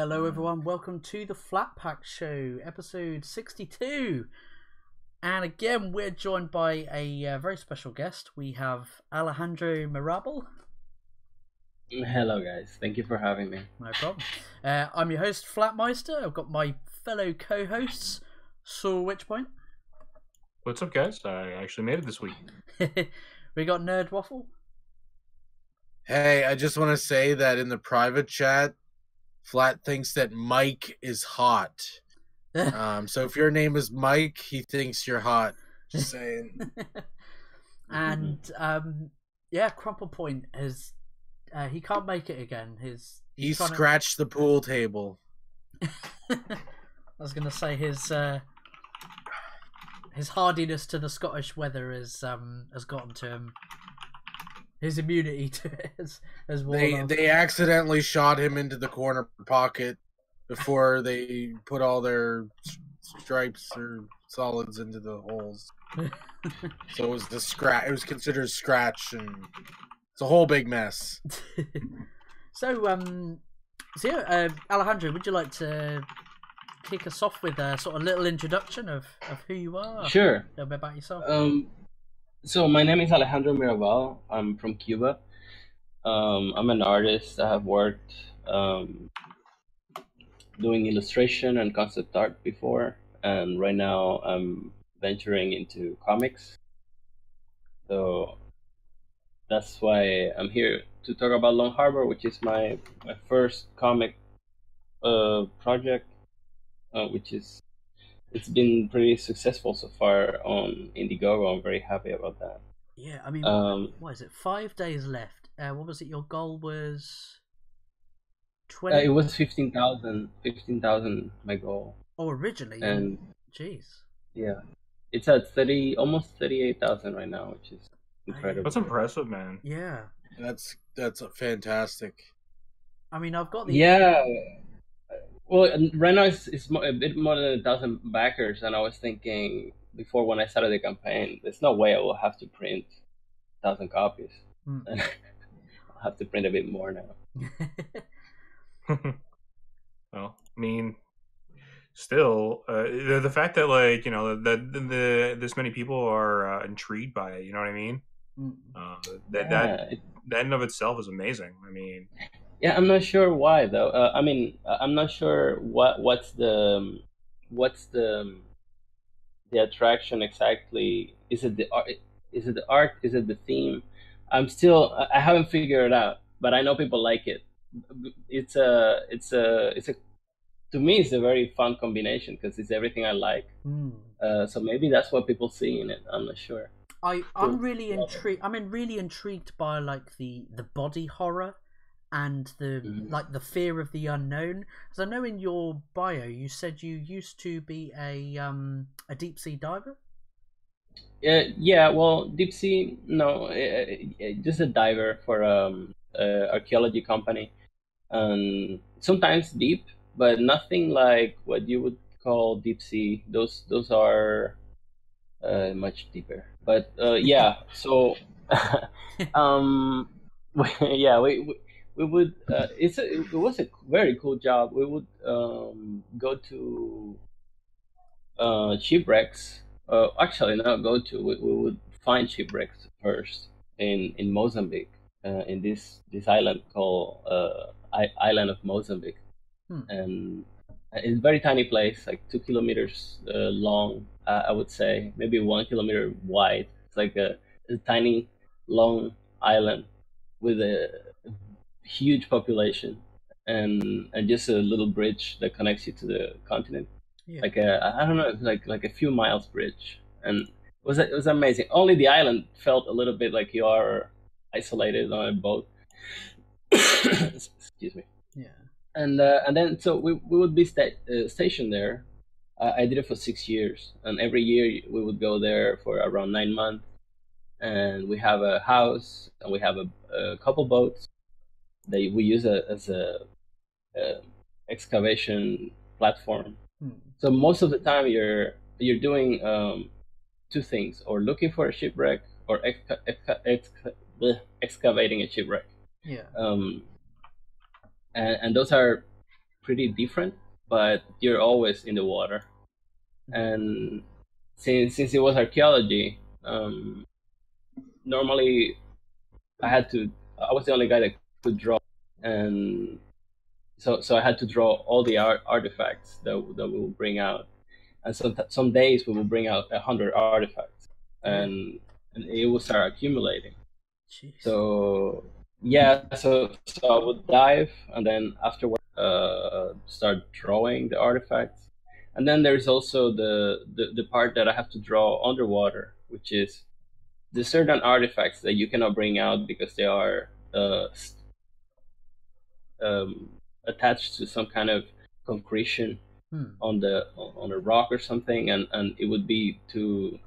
Hello everyone, welcome to the Flat Pack Show, episode 62. And again, we're joined by a very special guest. We have Alejandro Mirabal. Hello guys, thank you for having me. No problem. I'm your host, Flatmeister. I've got my fellow co-hosts, Saul Witchpoint. What's up guys? I actually made it this week. We got Nerd Waffle. Hey, I just want to say that in the private chat, Flat thinks that Mike is hot. So if your name is Mike, he thinks you're hot. Just saying. And yeah, Crumple Point has he can't make it again. He scratched the pool table. I was gonna say his hardiness to the Scottish weather has gotten to him. His immunity to it has worn off. They accidentally shot him into the corner pocket before they put all their stripes or solids into the holes. So it was it was considered a scratch, and it's a whole big mess. So yeah, Alejandro, would you like to kick us off with a sort of little introduction of who you are? Sure. A little bit about yourself. So my name is Alejandro Mirabal. I'm from Cuba. I'm an artist. I have worked doing illustration and concept art before, and right now I'm venturing into comics. So that's why I'm here to talk about LongHarbour, which is my first comic project, it's been pretty successful so far on Indiegogo. I'm very happy about that. Yeah, I mean, what is it? 5 days left. What was it? Your goal was 20. It was 15,000. 15,000, my goal. Oh, originally. And jeez. Yeah, it's at almost 38,000 right now, which is incredible. That's impressive, man. Yeah. That's fantastic. I mean, I've got the Well, right now it's a bit more than 1,000 backers, and I was thinking before when I started the campaign, there's no way I will have to print 1,000 copies. I'll have to print a bit more now. Well, I mean, still, the fact that that this many people are intrigued by it, you know what I mean? That in and of itself is amazing. I mean. Yeah, I'm not sure why though. I mean, I'm not sure what's the attraction exactly. Is it the art? Is it the art? Is it the theme? I haven't figured it out, but I know people like it. It's a to me it's a very fun combination because it's everything I like. So maybe that's what people see in it. I'm not sure. I'm really intrigued. I'm really intrigued by like the body horror. And the fear of the unknown. Because I know in your bio you said you used to be a deep sea diver. Yeah. Well, deep sea, no, just a diver for archaeology company, and sometimes deep, but nothing like what you would call deep sea. Those are much deeper. But yeah, so yeah, we would. It was a very cool job. We would go to shipwrecks. Actually, not go to. We would find shipwrecks first in Mozambique, in this island called Island of Mozambique, and it's a very tiny place, like 2 kilometers long. I would say maybe 1 kilometer wide. It's like a tiny, long island with a huge population and just a little bridge that connects you to the continent. Yeah. Like I don't know, like a few miles bridge, and it was amazing. Only the island felt a little bit like you are isolated on a boat. Excuse me. Yeah. And then so we would be stationed there. I did it for 6 years, and every year we would go there for around 9 months. And we have a house, and we have a couple boats that we use as a excavation platform. So most of the time you're doing two things, or looking for a shipwreck, or excavating a shipwreck. Yeah. And those are pretty different, but you're always in the water. And since it was archaeology, normally I was the only guy that could draw, and so I had to draw all the artifacts that we will bring out. And so some days we will bring out 100 artifacts, and it will start accumulating. Jeez. So yeah, so I would dive, and then afterward start drawing the artifacts. And then there's also the part that I have to draw underwater, which is there's certain artifacts that you cannot bring out because they are attached to some kind of concretion on a rock or something, and it would be too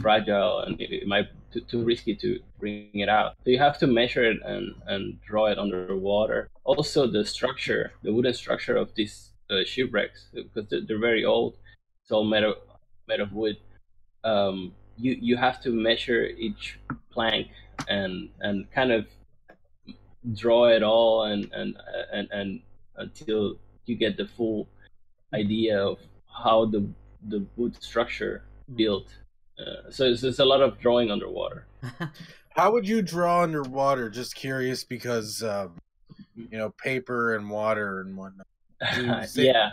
fragile, and it might too risky to bring it out. So you have to measure it and draw it underwater. Also, the wooden structure of these shipwrecks, because they're very old, it's all made of wood. You have to measure each plank and kind of draw it all and until you get the full idea of how the wood structure built. So there's a lot of drawing underwater. How would you draw underwater? Just curious, because paper and water and whatnot. Yeah.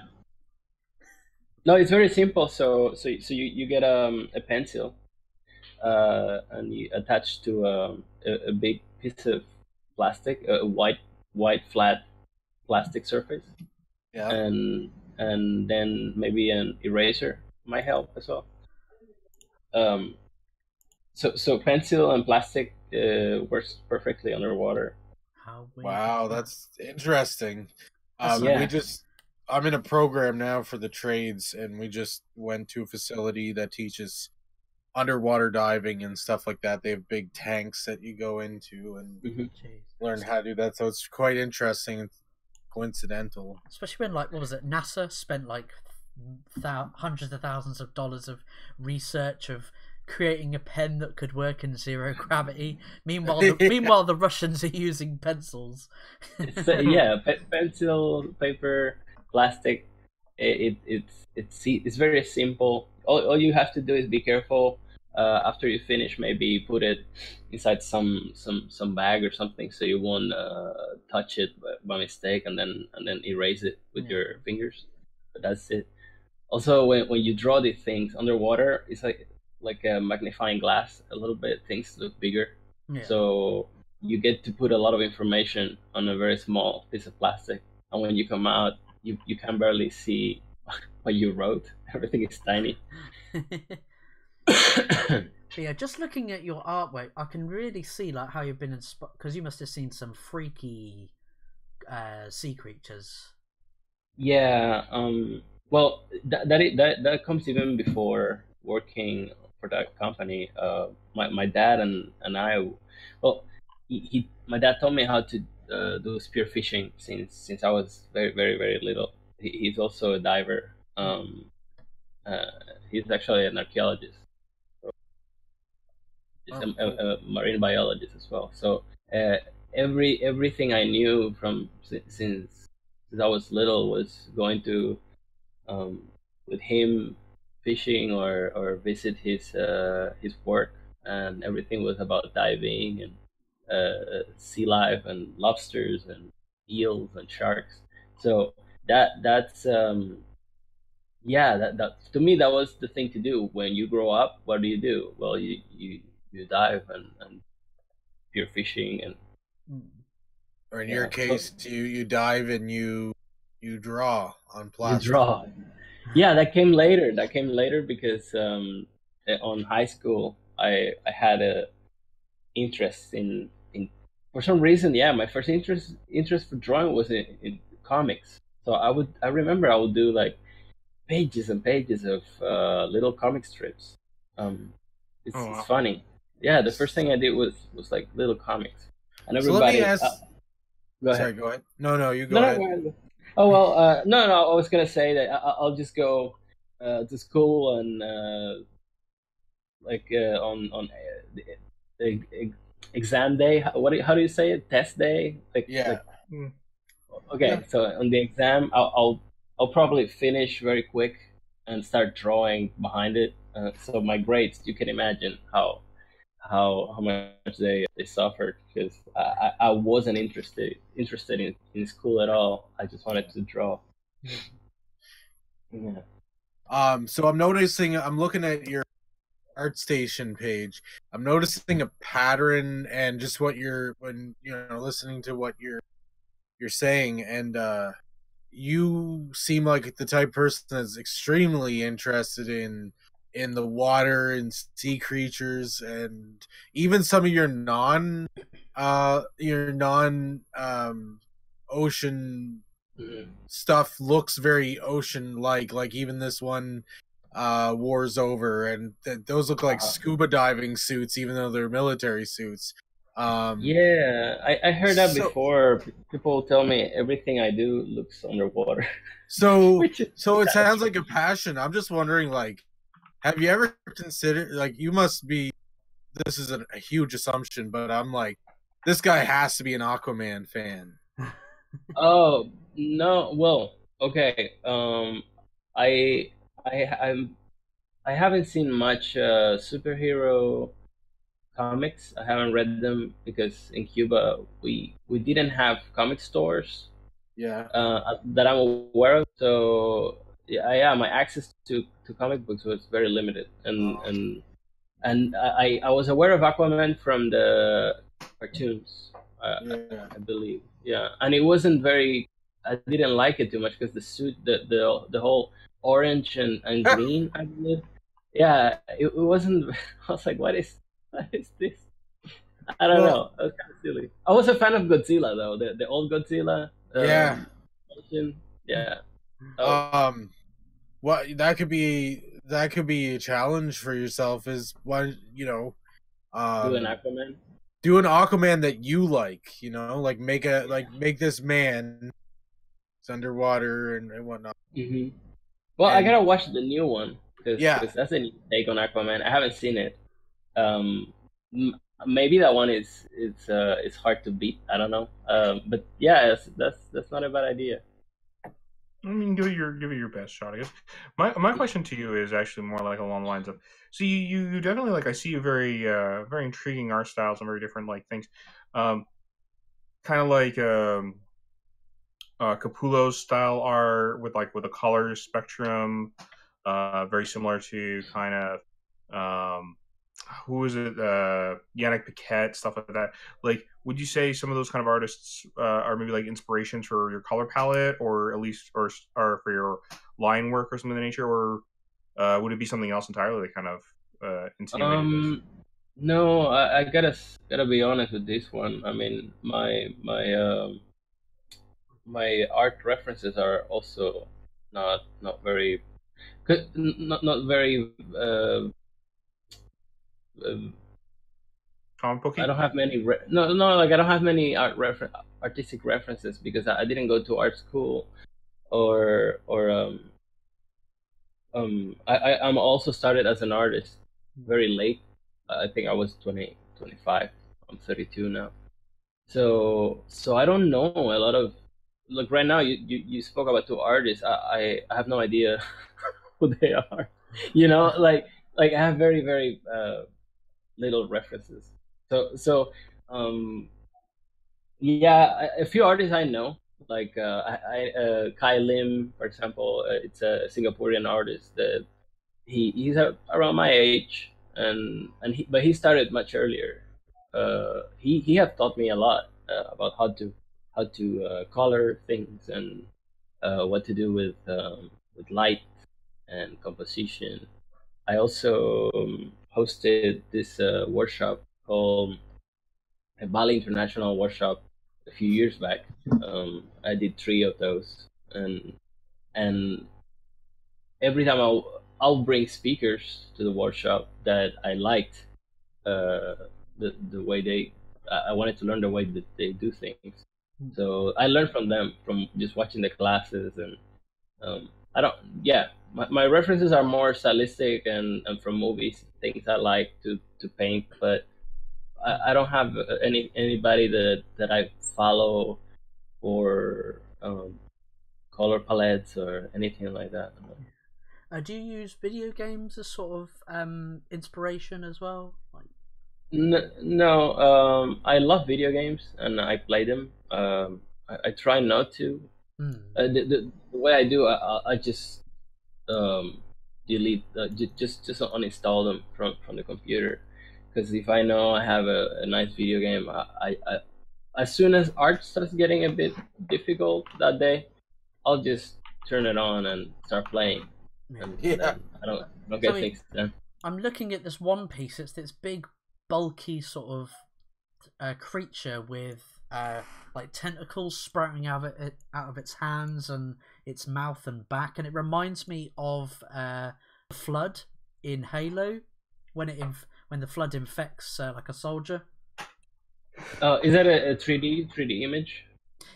No, it's very simple. So you get a pencil, and you attach to a big piece of plastic, a white flat plastic surface. Yeah. And then maybe an eraser might help as well. So pencil and plastic works perfectly underwater. Wow, that's interesting. Yeah. I'm in a program now for the trades, and we just went to a facility that teaches underwater diving and stuff like that. They have big tanks that you go into and learn how to do that. So it's quite interesting and coincidental. Especially when, what was it? NASA spent hundreds of thousands of dollars of research of creating a pen that could work in zero gravity. Meanwhile, the Russians are using pencils. Pencil, paper, plastic. It's very simple. All you have to do is be careful. After you finish, maybe put it inside some bag or something, so you won't touch it by mistake, and then erase it with your fingers. But that's it. Also, when you draw these things underwater, it's like a magnifying glass a little bit. Things look bigger, so you get to put a lot of information on a very small piece of plastic. And when you come out, you can barely see what you wrote. Everything is tiny. Yeah, just looking at your artwork, I can really see how you've been inspired, because you must have seen some freaky sea creatures. Yeah. Well, that comes even before working for that company. My dad and I, well, my dad taught me how to do spear fishing since I was very, very, very little. He's also a diver. He's actually an archaeologist. He's a marine biologist as well. So everything I knew since I was little was going to with him fishing or visit his work, and everything was about diving and sea life and lobsters and eels and sharks. So that's that to me that was the thing to do when you grow up. What do? Well, you dive and you're fishing, and or in your case, you dive and you draw on plastic. You draw. Yeah, that came later because on high school I had a interest in for some reason. Yeah, my first interest for drawing was in comics. So I remember I would do pages and pages of little comic strips. It's funny. Yeah, the first thing I did was little comimes, and everybody. So let me ask. Go ahead. Sorry, go ahead. No, you go ahead. Go ahead. Oh well, no. I was gonna say that I'll just go to school and on the exam day. How do you say it? Test day. Okay, yeah. So on the exam, I'll probably finish very quick and start drawing behind it. So my grades, you can imagine how much they suffered, because I wasn't interested in school at all. I just wanted to draw. Yeah. So I'm looking at your ArtStation page. I'm noticing a pattern and just what listening to what you're saying, and you seem like the type of person that's extremely interested in the water and sea creatures, and even some of your non ocean stuff looks very ocean like even this one War's Over, and those look like scuba diving suits even though they're military suits. Yeah, I heard that before. People tell me everything I do looks underwater. So it sounds like a passion. I'm just wondering, like, have you ever considered, like, you must be, this is a huge assumption, but I'm like, this guy has to be an Aquaman fan. Oh, no, well, okay. I haven't seen much superhero comics. I haven't read them because in Cuba we didn't have comic stores. Yeah. That I'm aware of. So yeah, my access to comic books was very limited, and I was aware of Aquaman from the cartoons. I believe. Yeah, and it wasn't very. I didn't like it too much because the suit, the whole orange and green, I believe. Yeah, it wasn't. I was like, what is this? I don't know. It was kind of silly. I was a fan of Godzilla though, the old Godzilla. Yeah. Yeah. Well, that could be a challenge for yourself. Is what do an Aquaman. Do an Aquaman that you like. Like make this man. It's underwater and whatnot. Mm-hmm. Well, I gotta watch the new one because that's a new take on Aquaman. I haven't seen it. Maybe that one is hard to beat. I don't know. But yeah, that's not a bad idea. I mean, give it your best shot, I guess. My question to you is actually more like along the lines of, so you definitely, like, I see you very very intriguing art styles and very different like things, kind of like Capullo's style art with a color spectrum, very similar to kind of who is it? Yannick Paquette, stuff like that. Like, would you say some of those kind of artists are maybe like inspirations for your color palette, or at least, or for your line work or something of the nature, or would it be something else entirely that kind of insinuated this? No, I gotta be honest with this one. I mean, my art references are also not very not very comic booky? I don't have many I don't have many artistic references because I didn't go to art school, or I'm also started as an artist very late. I think I was 25. I'm 32 now. So I don't know a lot of, like, right now you spoke about two artists. I have no idea who they are. Like I have very very little references. So yeah, a few artists I know, like Kai Lim, for example. It's a Singaporean artist that he's around my age, but he started much earlier. He have taught me a lot about how to color things and what to do with light and composition. I also hosted this workshop called a Bali International Workshop a few years back. I did 3 of those, and every time I'll bring speakers to the workshop that I liked the way they. I wanted to learn the way that they do things, so I learned from them from just watching the classes. And I don't. Yeah, my references are more stylistic and from movies, things I like to paint, but I don't have anybody that I follow or color palettes or anything like that. Do you use video games as sort of inspiration as well? Like... No, I love video games and I play them. I try not to. The way I do, I just delete, just uninstall them from the computer. Because if I know I have a nice video game, I as soon as art starts getting a bit difficult that day, I'll just turn it on and start playing. And I don't get things done. I'm looking at this one piece. It's this big, bulky sort of creature with like tentacles sprouting out of its hands and its mouth and back, and it reminds me of the Flood in Halo when the Flood infects like a soldier. Is that a 3D image?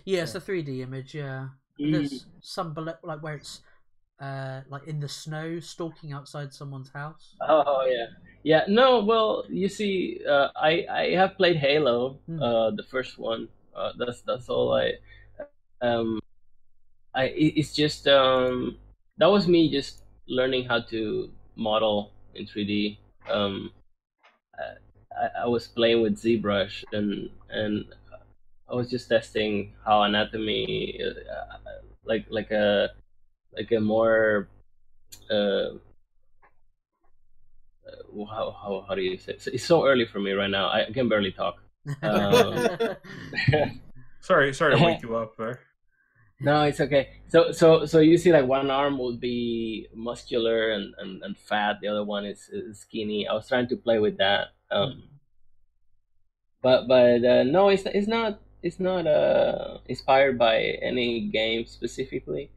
Yeah, it's a 3D image. Yeah, there's some below, like where it's like in the snow, stalking outside someone's house. Oh yeah. No, well, you see, I have played Halo, the first one. That's all it's just that was me just learning how to model in 3D. I was playing with ZBrush and I was just testing how anatomy, like a more how do you say it? It's so early for me right now. I can barely talk. Sorry to wake you up there. No, it's okay. So you see, like, one arm would be muscular and fat, the other one is skinny. I was trying to play with that. But no, it's not inspired by any game specifically.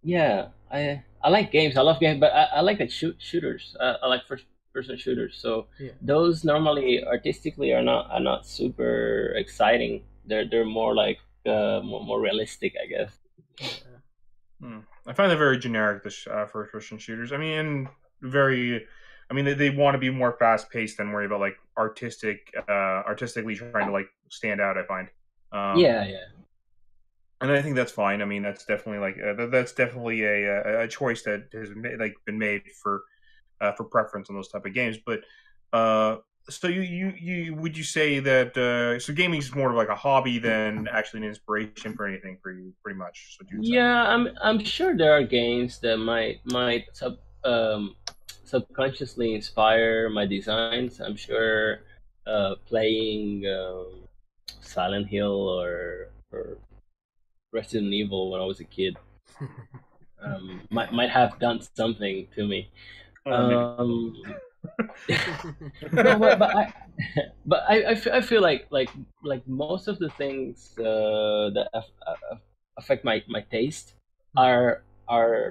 Yeah, I like games. I love games, but I like shooters. I like first-person shooters. So those normally artistically are not super exciting. They're more like more realistic, I guess. I find that very generic. This first-person shooters. I mean, they want to be more fast-paced than worry about like artistically trying to like stand out. I find. Yeah. And I think that's fine. I mean, that's definitely like that's definitely a choice that has been made for preference on those type of games. But so you would you say that so gaming is more of like a hobby than actually an inspiration for anything for you, pretty much? So yeah, I'm sure there are games that might subconsciously inspire my designs. I'm sure playing Silent Hill or Resident Evil when I was a kid might have done something to me. No, but I feel like most of the things that affect my taste are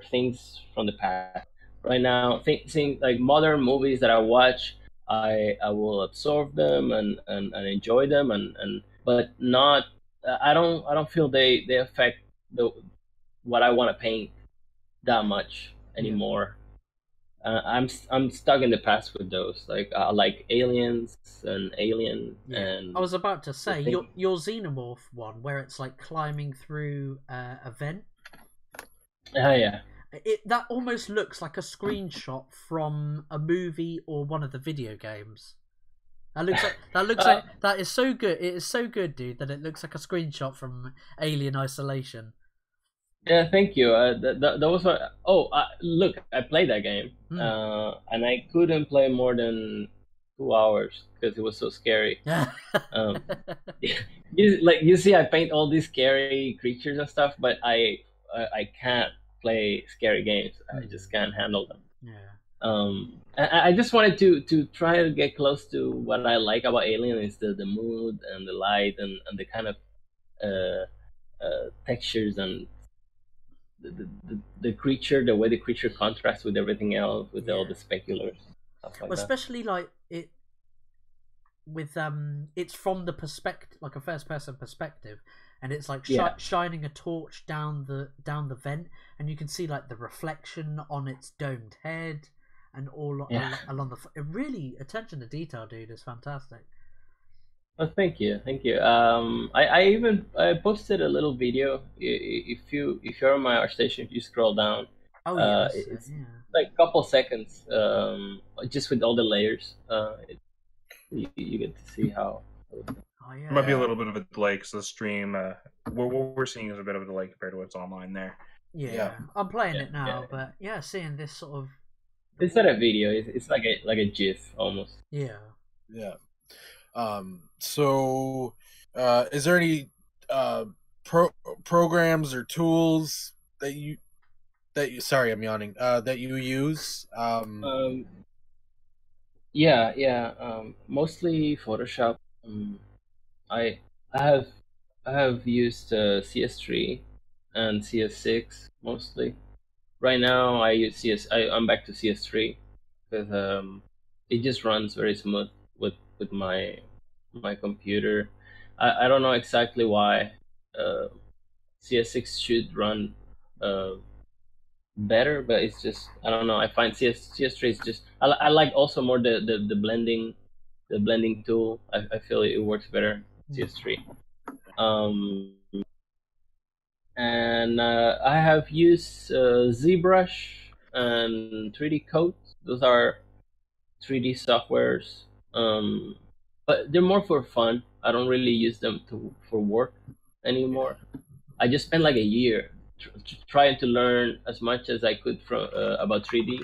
things from the past. Right now, seeing like modern movies that I watch, I will absorb them and enjoy them but not. I don't feel they affect what I want to paint that much anymore. I'm stuck in the past with those. Like I like Aliens and Alien and. I was about to say your Xenomorph one where it's like climbing through a vent. Yeah. That almost looks like a screenshot from a movie or one of the video games. That is so good. It is so good, dude, that it looks like a screenshot from Alien Isolation. Yeah, thank you. That was what. Oh, look, I played that game, and I couldn't play more than 2 hours because it was so scary. You see, I paint all these scary creatures and stuff, but I can't play scary games. I just can't handle them. I just wanted to try to get close to what I like about Alien is the mood and the light and the kind of textures and the creature, the way the creature contrasts with everything else, with all the speculars. Stuff like especially like it with it's from the perspective, like a first person perspective, and it's like shining a torch down the vent, and you can see like the reflection on its domed head and all along the. Really, attention to detail, dude, is fantastic. Oh, thank you, thank you. I posted a little video. If you're on my ArtStation, if you scroll down, Oh yes, it's yeah. like a couple seconds, just with all the layers. You get to see how. Oh yeah. It might be a little bit of a delay because the stream, what we're seeing is a bit of a delay compared to what's online there. Yeah, I'm playing Yeah, it now, yeah. but yeah, seeing this sort of. It's not a video. It's like a GIF almost. Yeah. Yeah. So, is there any programs or tools that you sorry, I'm yawning. That you use? Yeah. Mostly Photoshop. I I have I have used CS3 and CS6 mostly. Right now I use I'm back to CS3 because it just runs very smooth with my computer. I don't know exactly why. CS6 should run uh, better, but it's just I don't know. I find CS3 is just I like also more the blending tool. I feel it works better CS3. And I have used ZBrush and 3D Code. Those are 3D softwares, but they're more for fun. I don't really use them for work anymore. I just spent like a year trying to learn as much as I could from about 3D.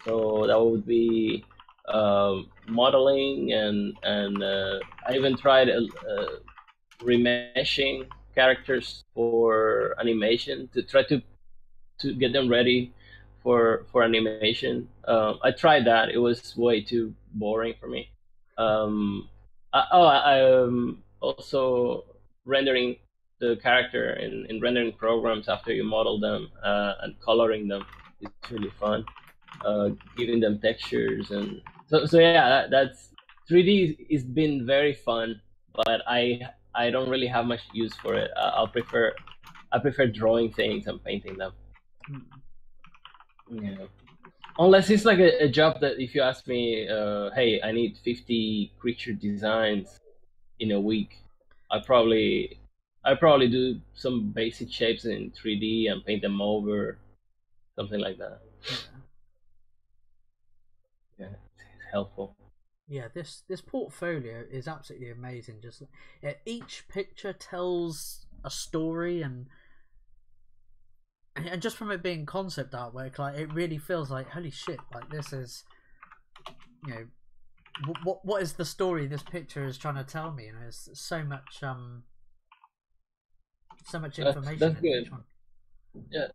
So that would be modeling and I even tried remeshing characters for animation to try to get them ready for animation. I tried that. It was way too boring for me. I also rendering the character in rendering programs after you model them and coloring them is really fun. Giving them textures and so yeah, that's 3D has been very fun, but I don't really have much use for it. I prefer drawing things and painting them. Yeah. Unless it's like a job that if you ask me, hey, I need 50 creature designs in a week, I probably do some basic shapes in 3D and paint them over, something like that. Yeah, it's helpful. Yeah, this portfolio is absolutely amazing. Just each picture tells a story, and just from it being concept artwork, like it really feels like holy shit. Like this is, you know, what is the story this picture is trying to tell me? You know, it's so much information That's in good. each one. Yeah,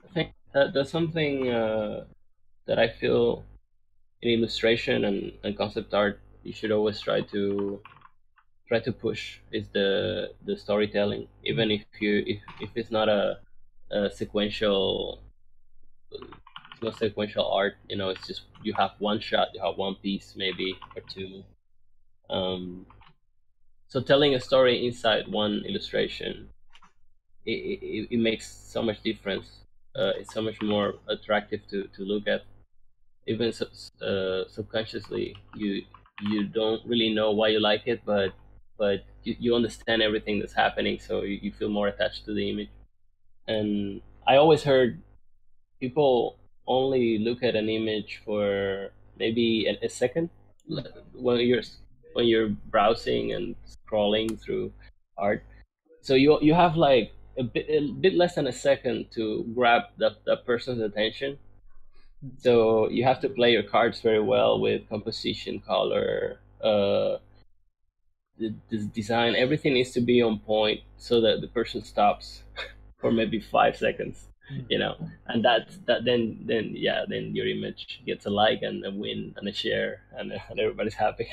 I think that's something that I feel in illustration and concept art you should always try to push is the storytelling, even if it's not a sequential, it's not sequential art. You know, it's just you have one shot, you have one piece maybe or two. So telling a story inside one illustration, it makes so much difference. It's so much more attractive to look at. Even subconsciously, you don't really know why you like it, but you understand everything that's happening, so you feel more attached to the image. And I always heard people only look at an image for maybe a second when you're browsing and scrolling through art. So you have like a bit less than a second to grab that person's attention. So you have to play your cards very well with composition, color, the design. Everything needs to be on point so that the person stops for maybe 5 seconds, you know. And then your image gets a like and a win and a share, and everybody's happy.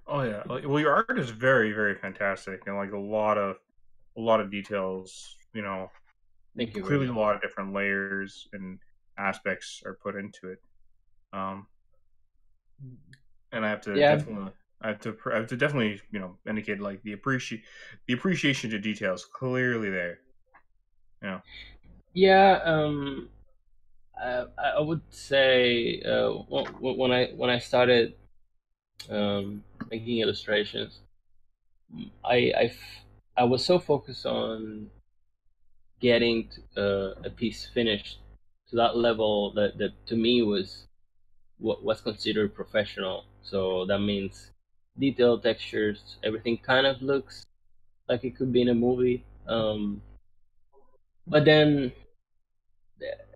Oh yeah, well, your art is very, very fantastic, and like a lot of details. You know, Thank you. Clearly, a lot of different layers and aspects are put into it. And I have to definitely, indicate like the appreciation to details clearly there. You know. Yeah. I would say when I started making illustrations, I was so focused on getting a piece finished to that level that to me was what was considered professional. So that means detailed textures, everything kind of looks like it could be in a movie. But then,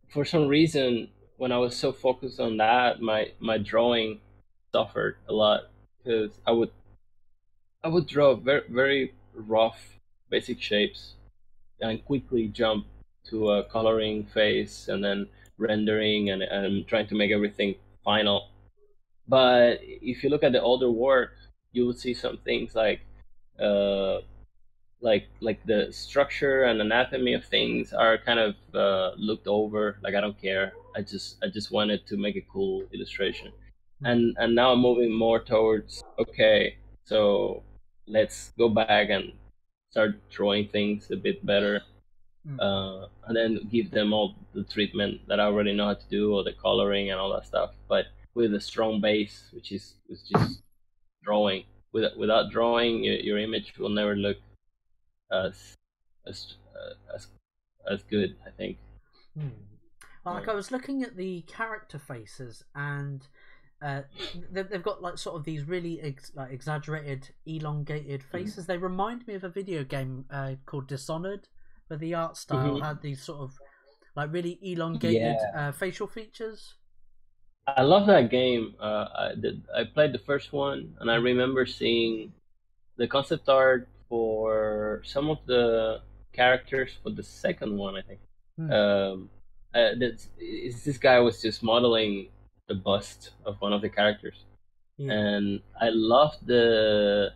for some reason, when I was so focused on that, my drawing suffered a lot because I would draw very rough, basic shapes and quickly jump to a coloring phase and then rendering and trying to make everything final. But if you look at the older work, you will see some things uh, like the structure and anatomy of things are kind of looked over. Like I don't care. I just wanted to make a cool illustration, and now I'm moving more towards okay. So let's go back and start drawing things a bit better, and then give them all the treatment that I already know how to do, or the coloring and all that stuff. But with a strong base, which is just drawing. Without drawing, your image will never look as as as good, I think. Like I was looking at the character faces, and they've got like sort of these really like exaggerated, elongated faces. They remind me of a video game called Dishonored, where the art style had these sort of like really elongated facial features. I love that game. I played the first one, and I remember seeing the concept art for some of the characters for the second one, I think. This guy was just modeling the bust of one of the characters, and I loved the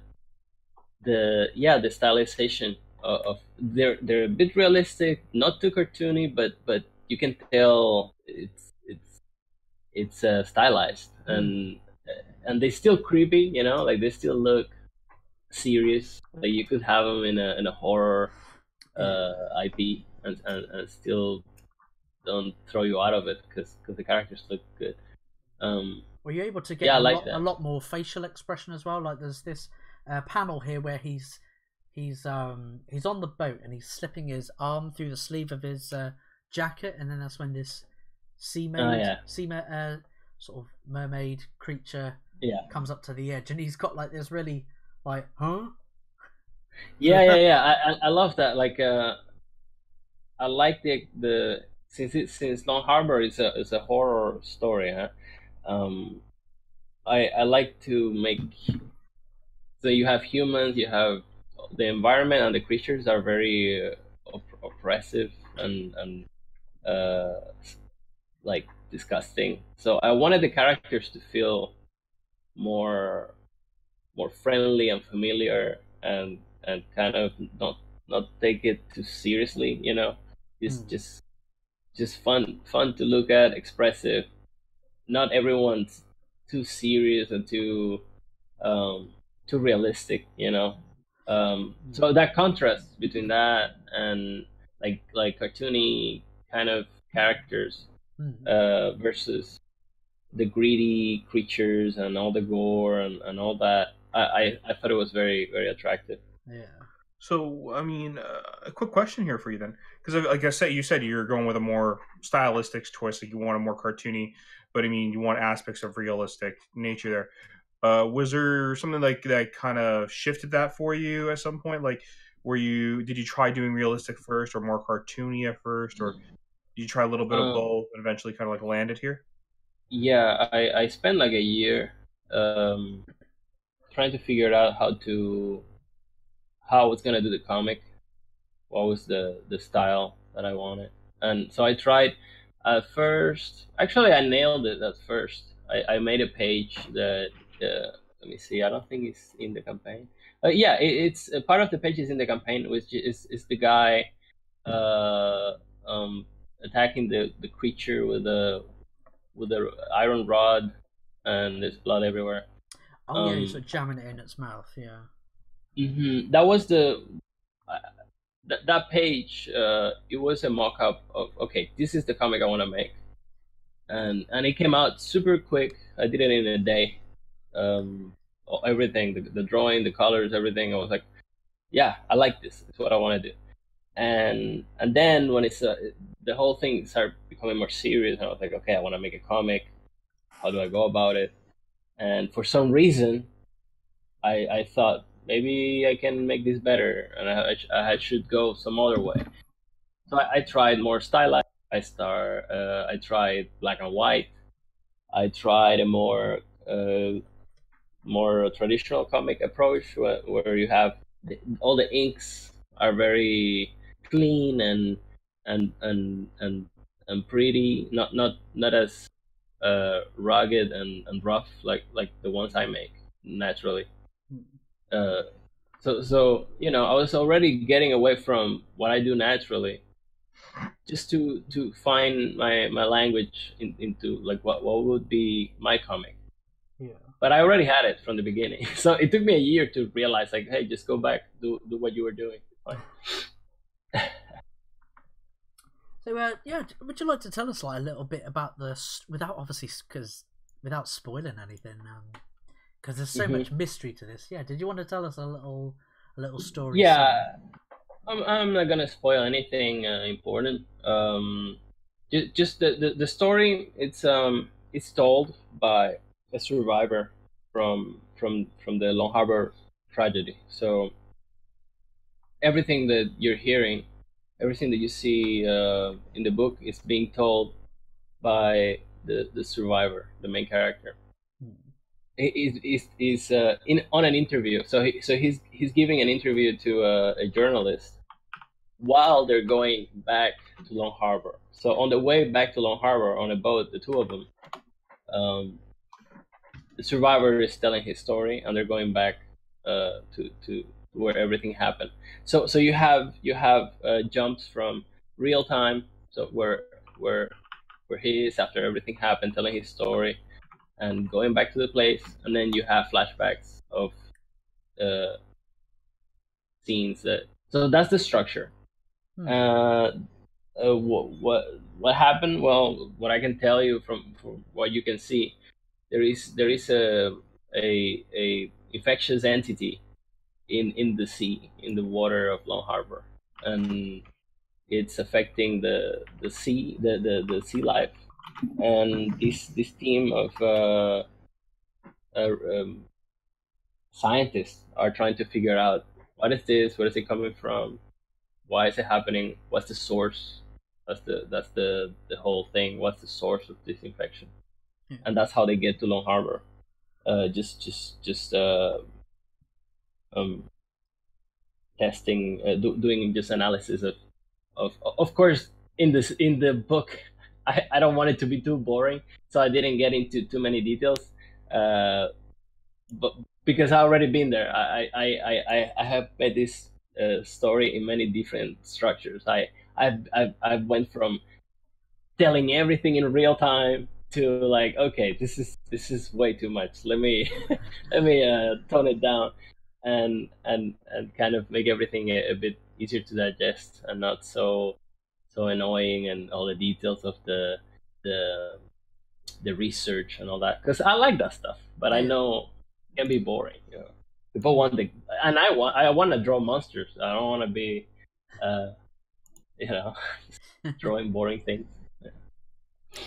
stylization of they're a bit realistic, not too cartoony, but you can tell it's stylized, and they still creepy, you know, like they still look serious. Like you could have them in a horror IP and still don't throw you out of it because the characters look good. Were you able to get a lot more facial expression as well? Like there's this panel here where he's on the boat and he's slipping his arm through the sleeve of his jacket, and then that's when this sort of mermaid creature comes up to the edge, and he's got like this really like I love that. Like I like the since LongHarbour is a horror story, I like to make so you have humans, you have the environment, and the creatures are very oppressive and like disgusting. So I wanted the characters to feel more friendly and familiar, and kind of not take it too seriously, you know. Just fun to look at, expressive. Not everyone's too serious and too realistic, you know. So that contrast between that and like cartoony kind of characters versus the greedy creatures and all the gore and all that, I thought it was very very attractive. Yeah. So, I mean, a quick question here for you then, because like I said, you said you're going with a more stylistic choice, like you want a more cartoony, but I mean, you want aspects of realistic nature there. Was there something like that kind of shifted that for you at some point? Like, did you try doing realistic first or more cartoony at first, or did you try a little bit of both and eventually kind of like landed here? Yeah, I spent like a year trying to figure out how I was gonna do the comic, what was the style that I wanted, and so I tried at first. Actually, I nailed it at first. I made a page that let me see. I don't think it's in the campaign. It's a part of the page is in the campaign, which is the guy attacking the creature with the iron rod, and there's blood everywhere. Oh yeah, he's jamming it in its mouth. Yeah. That was that page. It was a mock-up of okay, this is the comic I want to make, and it came out super quick. I did it in a day. Everything, the drawing, the colors, everything. I was like, yeah, I like this. It's what I want to do. And then when it's the whole thing started becoming more serious, and I was like, okay, I want to make a comic. How do I go about it? And for some reason, I thought maybe I can make this better, and I should go some other way. So I tried more stylized. I tried black and white. I tried a more traditional comic approach where you have all the inks are very clean and pretty, not as rugged and rough like the ones I make naturally. So I was already getting away from what I do naturally, just to find my language into like what would be my comic. Yeah. But I already had it from the beginning, so it took me a year to realize, like, hey, just go back, do what you were doing. Fine. So yeah, would you like to tell us like a little bit about without spoiling anything? Because there's so much mystery to this. Yeah, did you want to tell us a little story? Yeah, I'm not gonna spoil anything important. Just the story. It's told by a survivor from the LongHarbour tragedy. So everything that you're hearing, everything that you see in the book is being told by the survivor, the main character. Is on an interview. So he's giving an interview to a journalist while they're going back to LongHarbour. So on the way back to LongHarbour on a boat, the two of them, the survivor is telling his story, and they're going back to where everything happened. So you have jumps from real time, so where he is after everything happened, telling his story and going back to the place, and then you have flashbacks of scenes. So that's the structure. What happened? Well, what I can tell you from what you can see, there is a infectious entity in the sea, in the water of LongHarbour, and it's affecting the sea, the sea life. And this team of scientists are trying to figure out what is this, where is it coming from, why is it happening, what's the source. That's the whole thing. What's the source of this infection? And that's how they get to LongHarbour. Testing, doing just analysis of course. In the book, I don't want it to be too boring, so I didn't get into too many details. But because I already been there, I have made this story in many different structures. I went from telling everything in real time to like, okay, this is way too much. Let me tone it down and kind of make everything a bit easier to digest and not so annoying, and all the details of the research and all that, because I like that stuff, but I know it can be boring. People want and I want to draw monsters. I don't want to be drawing boring things.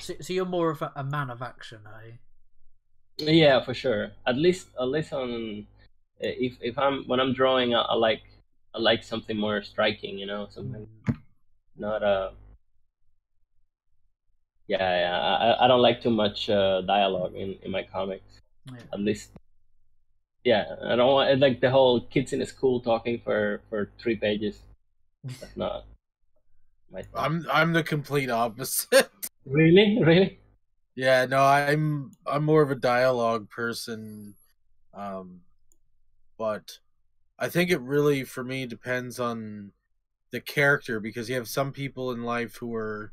So you're more of a man of action, are you? Yeah, for sure. At least on if when I'm drawing, I like something more striking, something not I don't like too much dialogue in my comics. At least, I don't want like the whole kids in a school talking for 3 pages. That's not my thing. I'm the complete opposite. Really? Yeah, no, I'm more of a dialogue person, but I think it really, for me, depends on the character, because you have some people in life who are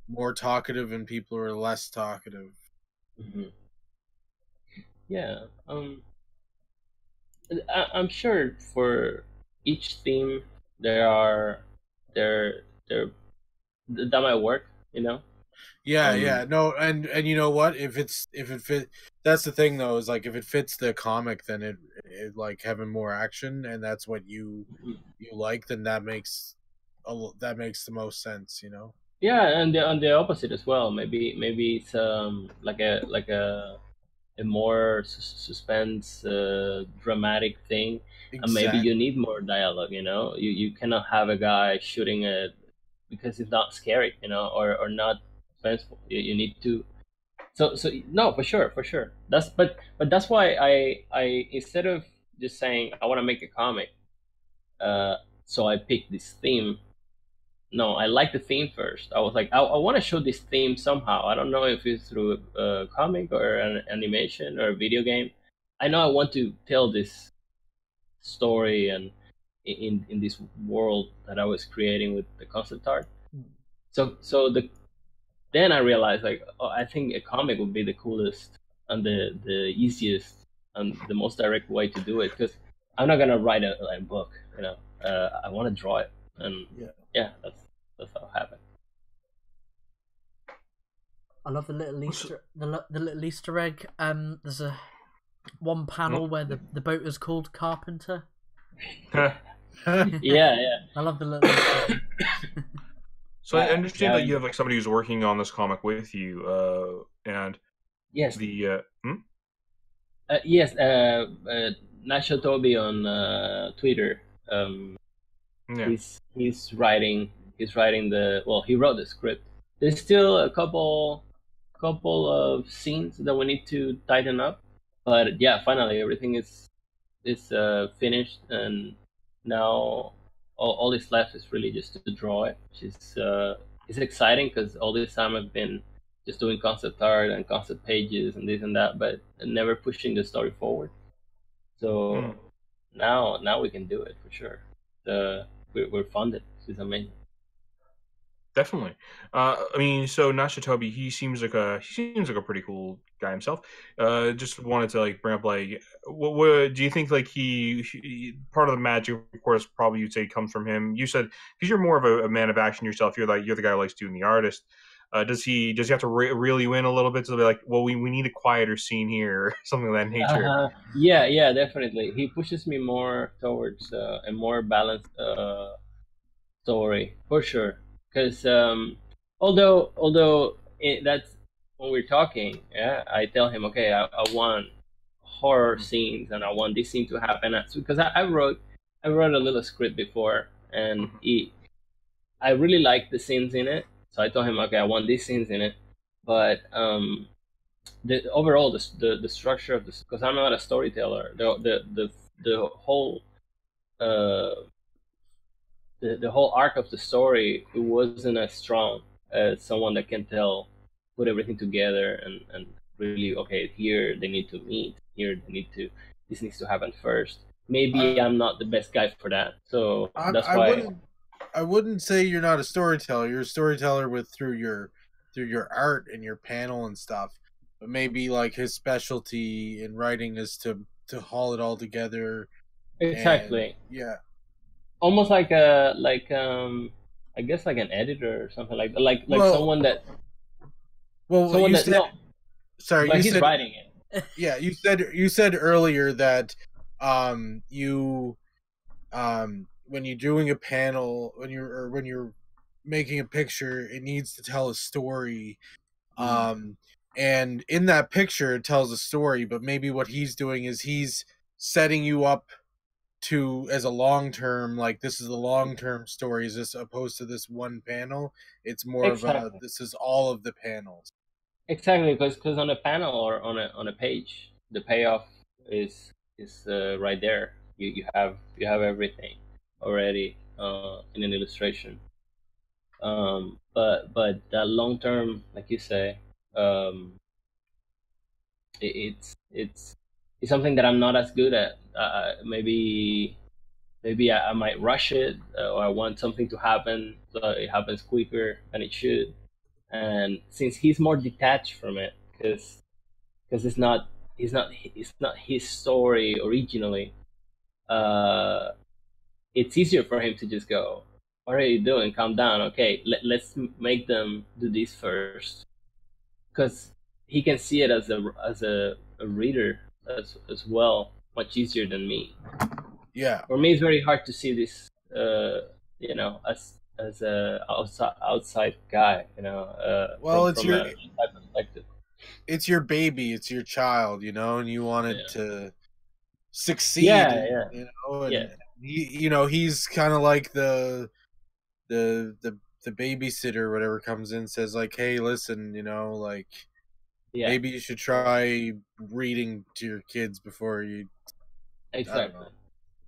more talkative and people who are less talkative. Mm-hmm. Yeah, I'm sure for each theme that might work, Yeah. No, and you know what? If it fit, that's the thing though. Is like if it fits the comic, then it like having more action, and that's what you like. Then that makes the most sense. You know. Yeah, and on the opposite as well. Maybe it's like a more suspense, dramatic thing, Exactly. and maybe you need more dialogue. You cannot have a guy shooting it because it's not scary, or not suspenseful. You need to. So no, for sure. But that's why I instead of just saying I want to make a comic, so I picked this theme. No, I like the theme first. I was like, I want to show this theme somehow. I don't know if it's through a comic or an animation or a video game. I know I want to tell this story and in this world that I was creating with the concept art. So then I realized like, I think a comic would be the coolest and the easiest and the most direct way to do it, because I'm not gonna write a book. I want to draw it, and yeah, that's how it happened. I love the little Easter egg. There's one panel where the boat is called Carpenter. yeah. I love the little Easter egg. So I understand that you have like somebody who's working on this comic with you, and yes, Nash Toby on Twitter. He's writing he wrote the script. There's still a couple of scenes that we need to tighten up, but yeah, finally everything is finished, and now all that's left is really just to draw it, which is it's exciting because all this time I've been just doing concept art and concept pages and this and that, but never pushing the story forward. So now we can do it for sure. We're funded. This is amazing. Definitely. I mean, so Nashitobi, he seems like a pretty cool guy himself. Just wanted to like bring up like, what do you think? Like he part of the magic, of course, probably you'd say comes from him. You said because you're more of a man of action yourself. You're the guy who likes doing the artist. Does he have to really win a little bit to be like, well, we need a quieter scene here or something of that nature? Yeah, definitely. He pushes me more towards a more balanced story for sure. Because although that's when we're talking, I tell him, okay, I want horror scenes and I want this scene to happen. Because I wrote a little script before, and I really liked the scenes in it. So I told him, okay, I want these scenes in it, but the overall the structure of this, because I'm not a storyteller, the whole the whole arc of the story, it wasn't as strong as someone that can put everything together and really, okay, here they need to meet, this needs to happen first. Maybe I'm not the best guy for that, so that's why. I wouldn't say you're not a storyteller. You're a storyteller through your art and your panel and stuff. But maybe like his specialty in writing is to haul it all together. Exactly. Yeah. Almost like I guess like an editor or something like that. Like someone that. Well, someone you that, said. no, sorry, like you he's said, writing it. Yeah, you said earlier that when you're doing a panel, when you're making a picture, it needs to tell a story. And in that picture it tells a story, but maybe what he's doing is he's setting you up as a long-term, like this is a long-term story, is this opposed to this one panel. It's more of this is all of the panels. Exactly, because on a panel or on a page, the payoff is right there. You have everything already in an illustration. But that long term, like you say, it's something that I'm not as good at. Maybe I might rush it, or I want something to happen so it happens quicker than it should. And since he's more detached from it, because it's not his story originally, it's easier for him to just go, what are you doing? Calm down. Okay, let's make them do this first, because he can see it as a reader as well, much easier than me. Yeah. For me, it's very hard to see this, as a outside guy, Well, from a outside perspective. It's your baby, it's your child, and you want it to succeed. Yeah. And he's kind of like the babysitter or whatever comes in, says like, hey, listen, maybe you should try reading to your kids before you. Exactly.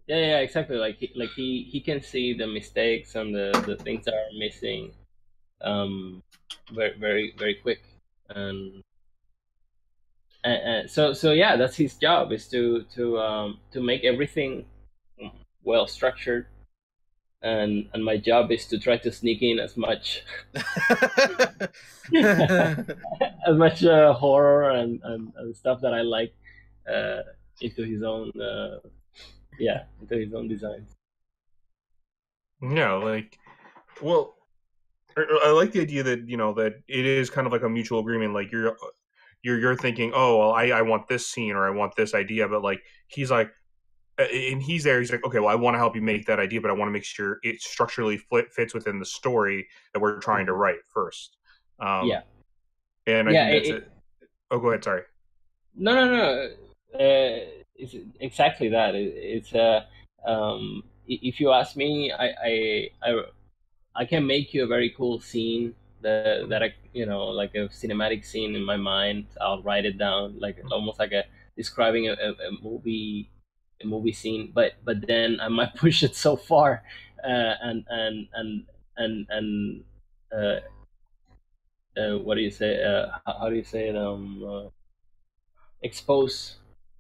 Yeah, exactly. Like he can see the mistakes and the things that are missing, very very very quick, and so yeah, that's his job, is to make everything well structured, and my job is to try to sneak in as much as much horror and stuff that I like into his own into his own designs. Yeah, well, I like the idea that that it is kind of like a mutual agreement. Like you're thinking, oh well, I want this scene or I want this idea, but like he's like, and he's there. He's like, okay, well, I want to help you make that idea, but I want to make sure it structurally fits within the story that we're trying to write first. And I think that's it. Oh, go ahead. Sorry. No. It's exactly that. It's if you ask me, I can make you a very cool scene that I like a cinematic scene in my mind. I'll write it down, like almost like describing a movie scene, but then I might push it so far, and what do you say? How do you say it?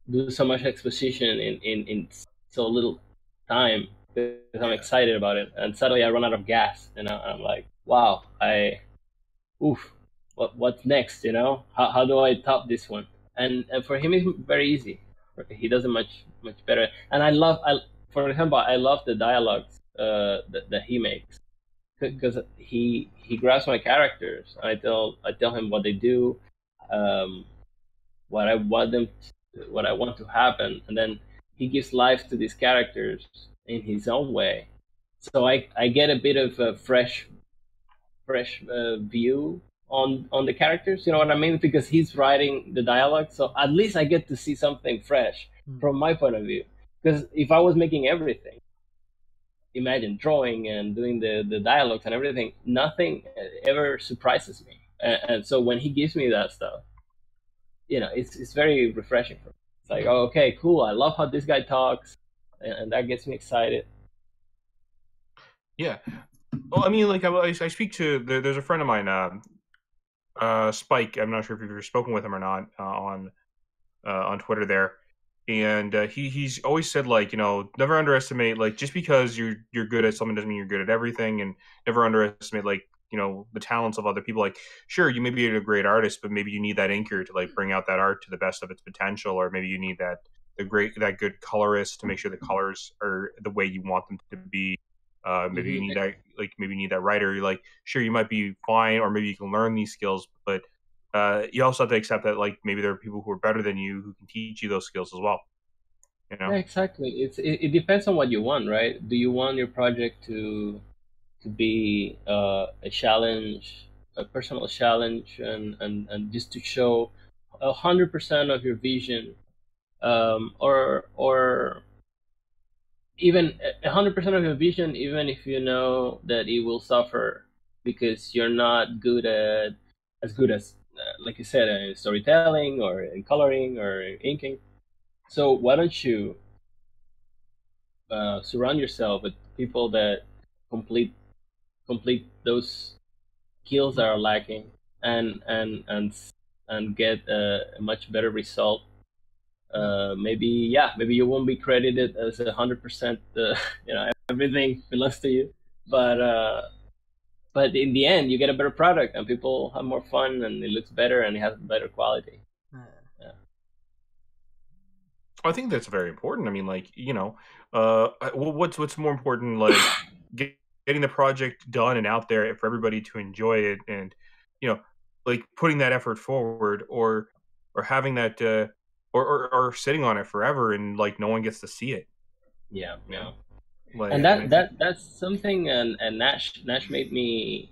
Do so much exposition in so little time, because I'm excited about it, and suddenly I run out of gas. I'm like, wow, what's next? How do I top this one? And for him, it's very easy. He does it much better. And for example, I love the dialogues that he makes, because he grabs my characters. I tell him what they do, what I want to happen, and then he gives life to these characters in his own way. So I get a bit of a fresh view on the characters. You know what I mean? Because he's writing the dialogue, so at least I get to see something fresh from my point of view. Because if I was making everything, imagine drawing and doing the dialogues and everything, nothing ever surprises me. And so when he gives me that stuff, it's very refreshing for me. It's like, oh, okay, cool. I love how this guy talks, and that gets me excited. Yeah. Well, I mean, like I speak to there's a friend of mine, Spike. I'm not sure if you've ever spoken with him or not on Twitter there, and he's always said, like, never underestimate, like, just because you're good at something doesn't mean you're good at everything, and never underestimate, like, the talents of other people. Like, sure, you may be a great artist, but maybe you need that inker to like bring out that art to the best of its potential, or maybe you need that good colorist to make sure the colors are the way you want them to be. Maybe you need that, like, maybe you need that writer. You're like, sure, you might be fine, or maybe you can learn these skills, but you also have to accept that, like, maybe there are people who are better than you who can teach you those skills as well. Yeah, exactly. It depends on what you want, right? Do you want your project to be a challenge, a personal challenge, and just to show 100% of your vision, or even 100% of your vision, even if you know that it will suffer because you're not as good as like you said, in storytelling or in coloring or in inking. So why don't you surround yourself with people that complete those skills that are lacking, and get a much better result. Maybe you won't be credited as 100%. Everything belongs to you, but in the end, you get a better product, and people have more fun, and it looks better, and it has better quality. Yeah. I think that's very important. I mean, like, what's more important, like getting the project done and out there for everybody to enjoy it, and like putting that effort forward, or having that or sitting on it forever and like no one gets to see it. Yeah. Like, and that's something, and Nash made me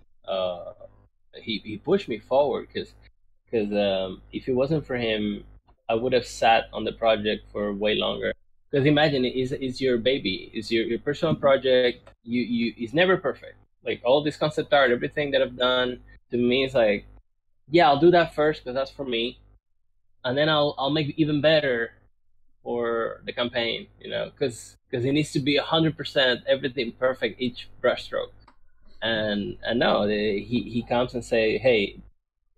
he pushed me forward, because if it wasn't for him, I would have sat on the project for way longer. Because imagine, it's your baby, it's your personal project. It's never perfect. Like all this concept art, everything that I've done, to me, is like, yeah, I'll do that first because that's for me, and then I'll make it even better for the campaign. Because it needs to be 100% everything perfect, each brushstroke. And no, he comes and say, hey,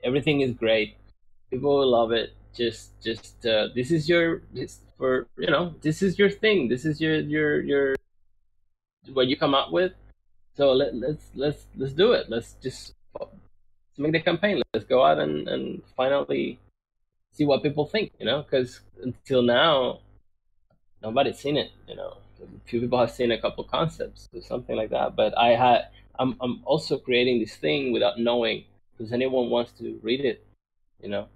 everything is great, people will love it. Just this is your this is your thing. This is your what you come up with. So let's do it. Let's make the campaign. Let's go out and finally see what people think. Because until now, nobody's seen it. A few people have seen a couple concepts or something like that. But I'm also creating this thing without knowing, does anyone wants to read it. Yeah.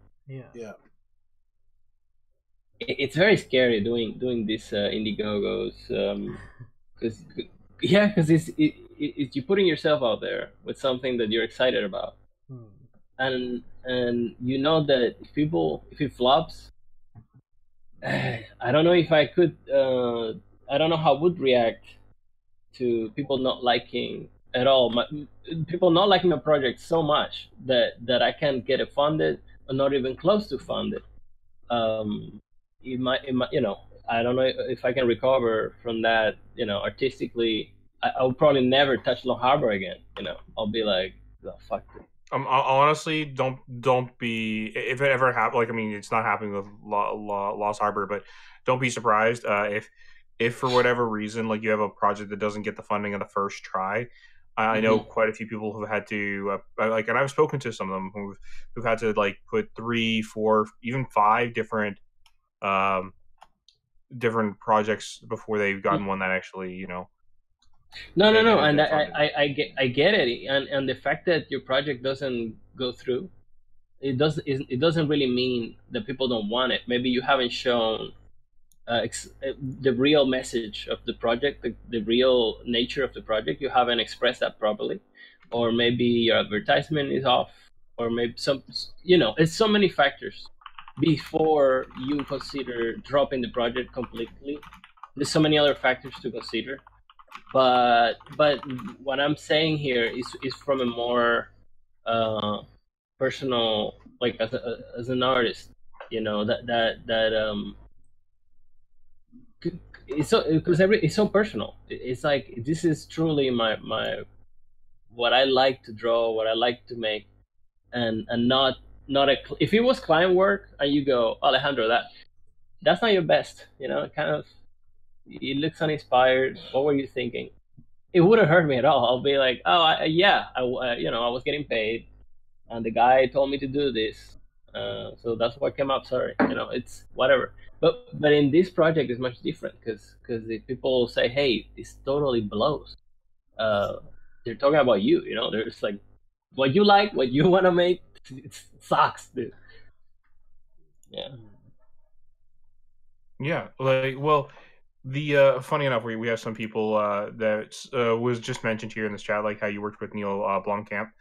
It's very scary doing these Indiegogos, because it's you're putting yourself out there with something that you're excited about, and that if it flops, I don't know if I could, I don't know how I would react to people not liking at all. People not liking my project so much that I can't get it funded, or not even close to funded. It might, I don't know if I can recover from that, artistically. I'll probably never touch LongHarbour again. I'll be like, oh, fuck it. Honestly, don't be, if it ever happens. Like, I mean, it's not happening with Lost Harbor, but don't be surprised if for whatever reason, like, you have a project that doesn't get the funding on the first try. I know quite a few people who've had to like, and I've spoken to some of them who've had to like put 3, 4, even 5 different projects before they've gotten one that actually No, and I get it, and the fact that your project doesn't go through, it doesn't really mean that people don't want it. Maybe you haven't shown the real message of the project, the real nature of the project. You haven't expressed that properly, or maybe your advertisement is off, or maybe it's so many factors before you consider dropping the project completely. There's so many other factors to consider. But what I'm saying here is from a more personal, like, as an artist, it's so, because it's so personal. It's like, this is truly my what I like to draw, what I like to make, and not if it was client work and you go, Alejandro, that's not your best, kind of, it looks uninspired. What were you thinking? It wouldn't hurt me at all. I'll be like, oh, I was getting paid, and the guy told me to do this, so that's what came up. Sorry, it's whatever. But in this project, it's much different, because if people say, hey, this totally blows, they're talking about you. There's like, what you like, what you want to make, it sucks, dude. Yeah, like, well, the funny enough, we have some people that was just mentioned here in this chat, like how you worked with Neil Blomkamp.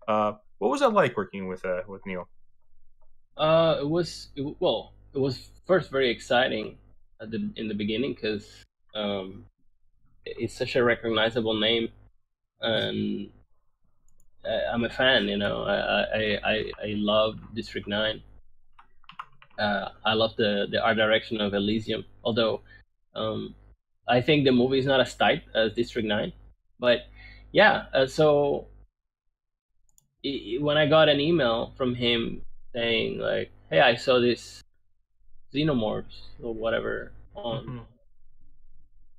What was that like working with Neil? It was first very exciting in the beginning, because it's such a recognizable name, and I'm a fan. I love District 9. I love the art direction of Elysium, although I think the movie is not as tight as District 9. But yeah, so when I got an email from him saying, like, hey, I saw this Xenomorphs or whatever on,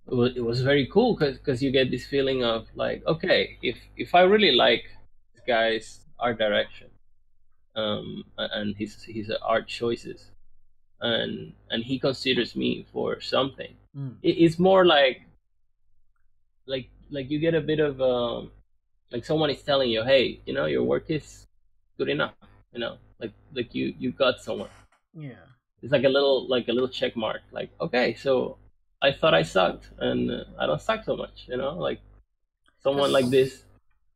it was very cool, because you get this feeling of like, okay, if I really like this guy's art direction, and his art choices, and he considers me for something, it's more like like you get a bit of like someone is telling you, hey, you know, your work is good enough, you know, like you got someone. Yeah. It's like a little check mark, like, okay, so I thought I sucked, and I don't suck so much, you know, like someone like this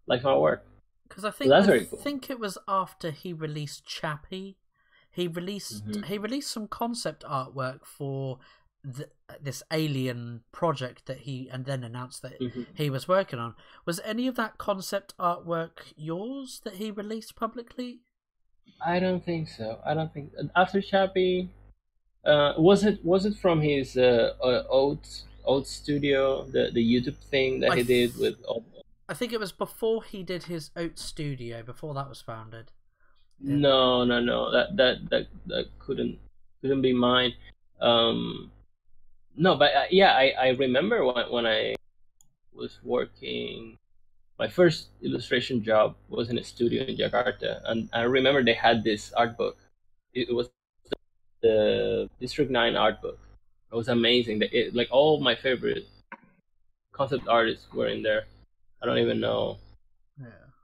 likes my work. Because I think so that's very cool. think it was after he released Chappie, he released some concept artwork for this alien project that he and then announced that he was working on. Was any of that concept artwork yours that he released publicly? I don't think so. I don't think after Chappie. Was it from his old studio, the YouTube thing that he did with? I think it was before he did his Oat Studio, before that was founded. No. That couldn't be mine. No, but yeah, I remember when I was working. My first illustration job was in a studio in Jakarta, and I remember they had this art book. It was the District 9 art book. It was amazing. Like all my favorite concept artists were in there. I don't even know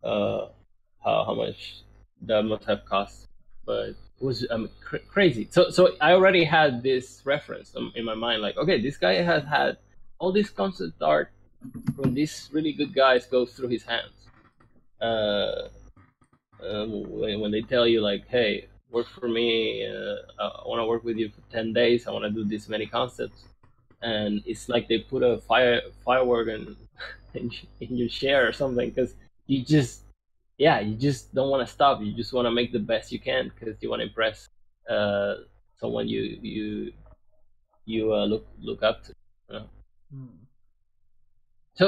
how much that must have cost, but it was crazy. So I already had this reference in my mind, like, okay, this guy has had all this concept art from these really good guys go through his hands. When they tell you, like, hey, work for me, I want to work with you for 10 days, I want to do this many concepts, and it's like they put a firework in your chair or something, because you just don't want to stop. You just want to make the best you can because you want to impress someone you look up to, you know?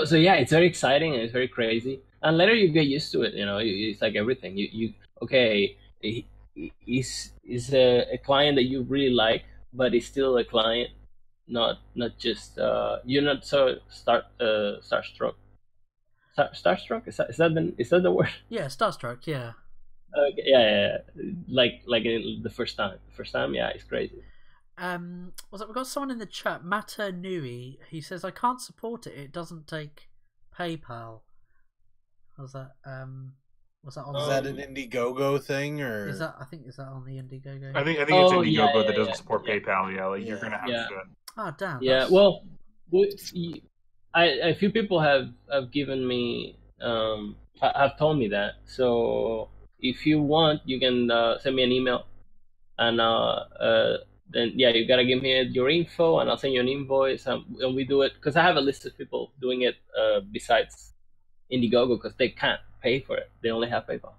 So yeah, it's very exciting and it's very crazy, and later you get used to it, you know. It's like everything, you okay, he's a client that you really like, but he's still a client, not just you're not so starstruck. Starstruck, is that the word? Yeah, starstruck. Yeah. Okay, yeah. Like in the first time, yeah, it's crazy. We've got someone in the chat, Mata Nui. He says, I can't support it. It doesn't take PayPal. Was that on? Is that an Indiegogo thing, or is that? I think is that on the Indiegogo? I think it's Indiegogo that doesn't support PayPal. Yeah, like you're gonna have to. Oh damn. Yeah, well, a few people have given me have told me that. So if you want, you can send me an email, and then you gotta give me your info, and I'll send you an invoice, and we do it because I have a list of people doing it besides Indiegogo because they can't pay for it. They only have PayPal.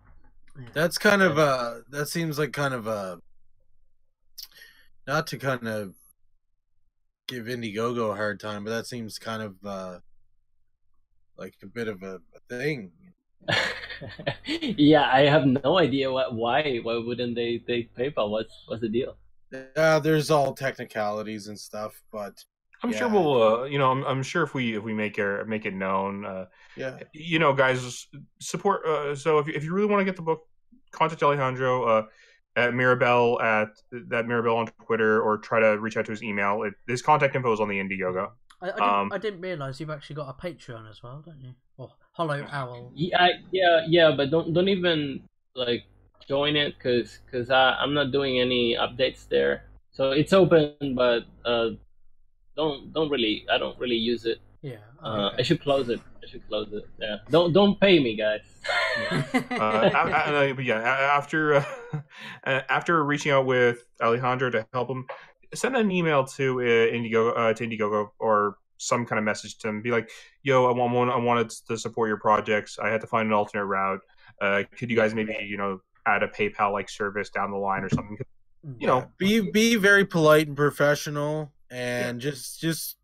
That's kind of that seems like kind of not to kind of give Indiegogo a hard time, but that seems kind of like a bit of a thing. Yeah, I have no idea why wouldn't they take PayPal? What's the deal? There's all technicalities and stuff, but I'm sure we'll I'm sure if we make it known, you know, guys, support. So if you really want to get the book, contact Alejandro at Mirabal Mirabal on Twitter, or try to reach out to his email. His contact info is on the Indiegogo. I didn't realize you've actually got a Patreon as well, don't you? Or Hollow Owl. Yeah, but don't even like join it because I'm not doing any updates there. So it's open, but I don't really use it. Yeah. Okay. I should close it. Yeah. Don't pay me, guys. After reaching out with Alejandro to help him, send an email to Indiegogo or some kind of message to him. Be like, yo, I wanted to support your projects. I had to find an alternate route. Could you guys maybe add a PayPal like service down the line or something? Be very polite and professional, and just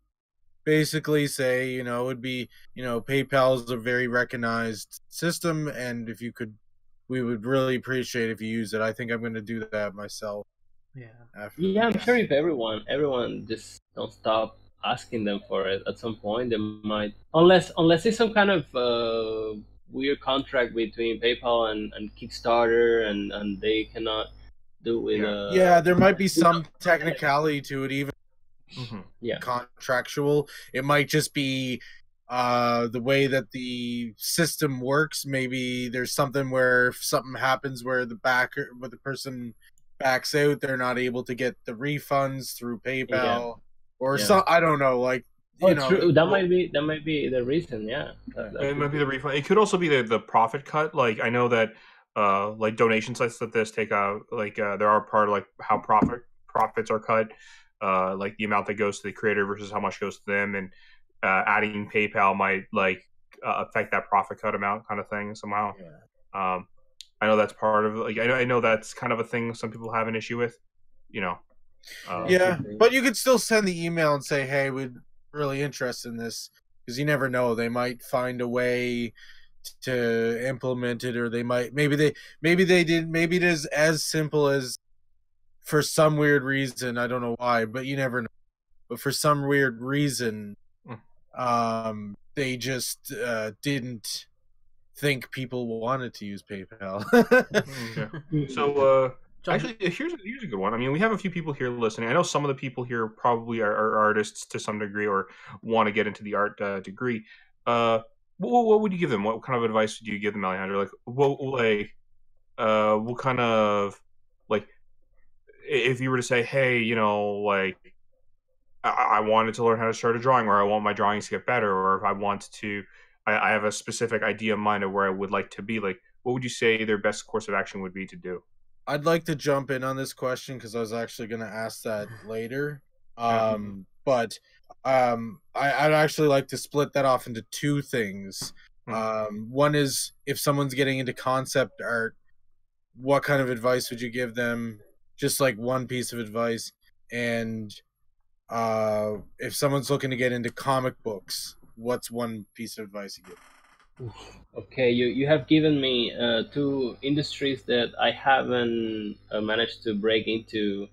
basically say, it would be, PayPal is a very recognized system, and if you could, we would really appreciate if you use it. I think I'm going to do that myself. Yeah, I'm sure if everyone just don't stop asking them for it, at some point they might, unless it's some kind of weird contract between PayPal and Kickstarter, and they cannot do it. There might be some technicality to it, even contractual. It might just be the way that the system works. Maybe there's something where if something happens where the person backs out, they're not able to get the refunds through PayPal or so. I don't know. Like, you know, true. That might be the reason. Yeah, it might be the refund. It could also be the profit cut. Like, I know that like donation sites like this take out there are part of like how profits are cut, like the amount that goes to the creator versus how much goes to them, and adding PayPal might affect that profit cut amount kind of thing somehow. I know that's part of I know that's kind of a thing some people have an issue with, you know. But you could still send the email and say, hey, we're really interested in this, because you never know, they might find a way to implement it, or they might maybe it is as simple as, for some weird reason, I don't know why, but you never know, but for some weird reason they just didn't think people wanted to use PayPal. So actually, here's a good one. I mean, we have a few people here listening. I know some of the people here probably are artists to some degree, or want to get into the art degree. What would you give them? What kind of advice would you give them, Alejandro? Like, what kind of, like, if you were to say, hey, you know, like, I wanted to learn how to start a drawing, or I want my drawings to get better, or if I want to, I have a specific idea in mind of where I would like to be, like, what would you say their best course of action would be to do? I'd like to jump in on this question because I was actually going to ask that later. But I'd actually like to split that off into two things. One is, if someone's getting into concept art, what kind of advice would you give them? Just like one piece of advice. And if someone's looking to get into comic books, what's one piece of advice you give? Okay, you have given me two industries that I haven't managed to break into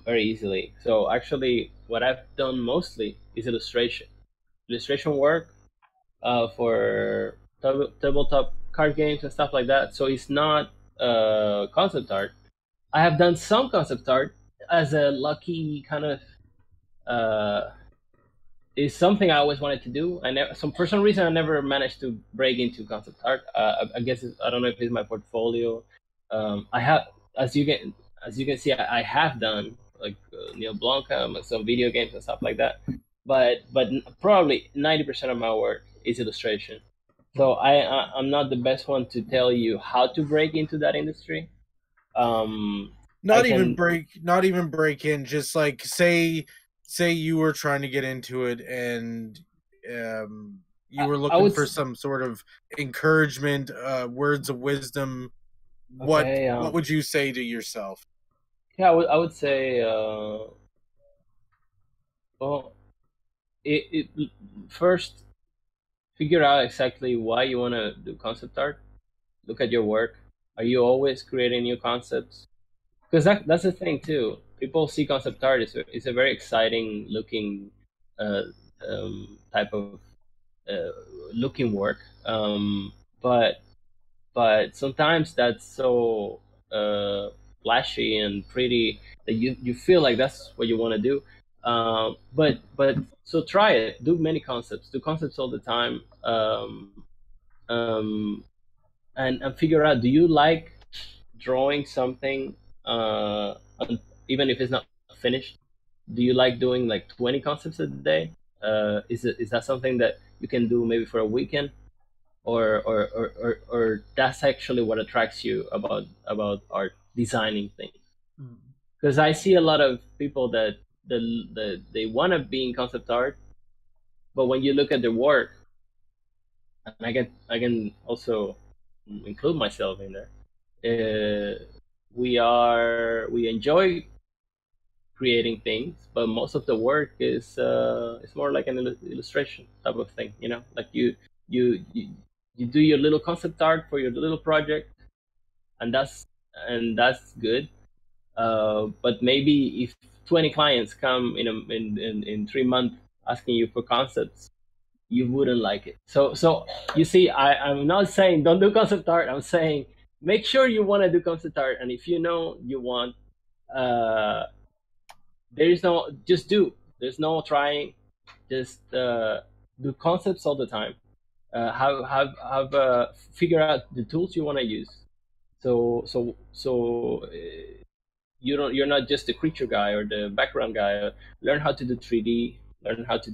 very easily. So actually, what I've done mostly is illustration work for tabletop card games and stuff like that. So it's not concept art. I have done some concept art as a lucky kind of is something I always wanted to do. For some reason, I never managed to break into concept art. I guess I don't know if it's my portfolio. I have, as you can see, I have done like Neo Blanca, some video games and stuff like that. But probably 90% of my work is illustration. So I'm not the best one to tell you how to break into that industry. Not even break in. Just like say you were trying to get into it, and you were looking for some sort of encouragement, words of wisdom. Okay, what would you say to yourself? Yeah, I would say, first figure out exactly why you want to do concept art. Look at your work. Are you always creating new concepts? Because that's the thing too. People see concept art is a very exciting looking type of looking work, but sometimes that's so flashy and pretty that you feel like that's what you want to do. But so try it. Do many concepts. Do concepts all the time, and figure out, do you like drawing something even if it's not finished? Do you like doing like 20 concepts a day? Is that something that you can do maybe for a weekend, or that's actually what attracts you about art, designing things? Because I see a lot of people that they want to be in concept art, but when you look at their work, and I can also include myself in there, we enjoy creating things, but most of the work is more like an illustration type of thing, you know, like you do your little concept art for your little project, and that's good, but maybe if 20 clients come in 3 months asking you for concepts, you wouldn't like it. So you see, I'm not saying don't do concept art. I'm saying make sure you want to do concept art, and if you know you want, there is no, just do. There's no trying. Just do concepts all the time. Figure out the tools you want to use. So you're not just the creature guy or the background guy. Learn how to do 3D. Learn how to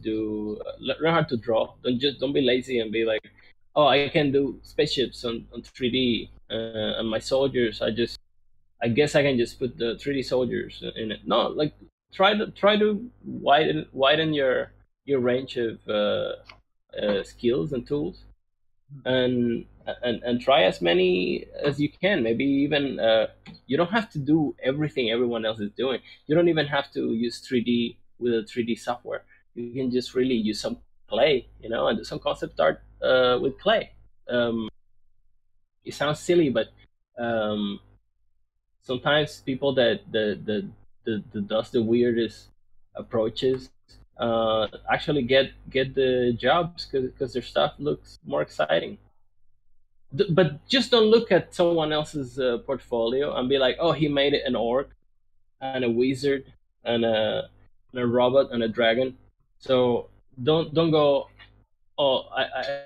draw. Don't be lazy and be like, oh, I can do spaceships on 3D, and my soldiers. I guess I can just put the 3D soldiers in it. No, like try to widen your range of skills and tools, and try as many as you can. Maybe even you don't have to do everything everyone else is doing. You don't even have to use 3D with a 3D software. You can just really use some clay, and do some concept art with clay. It sounds silly, but sometimes people that does the weirdest approaches actually get the jobs because their stuff looks more exciting. But just don't look at someone else's portfolio and be like, oh, he made an orc and a wizard and a robot and a dragon. So don't go, oh,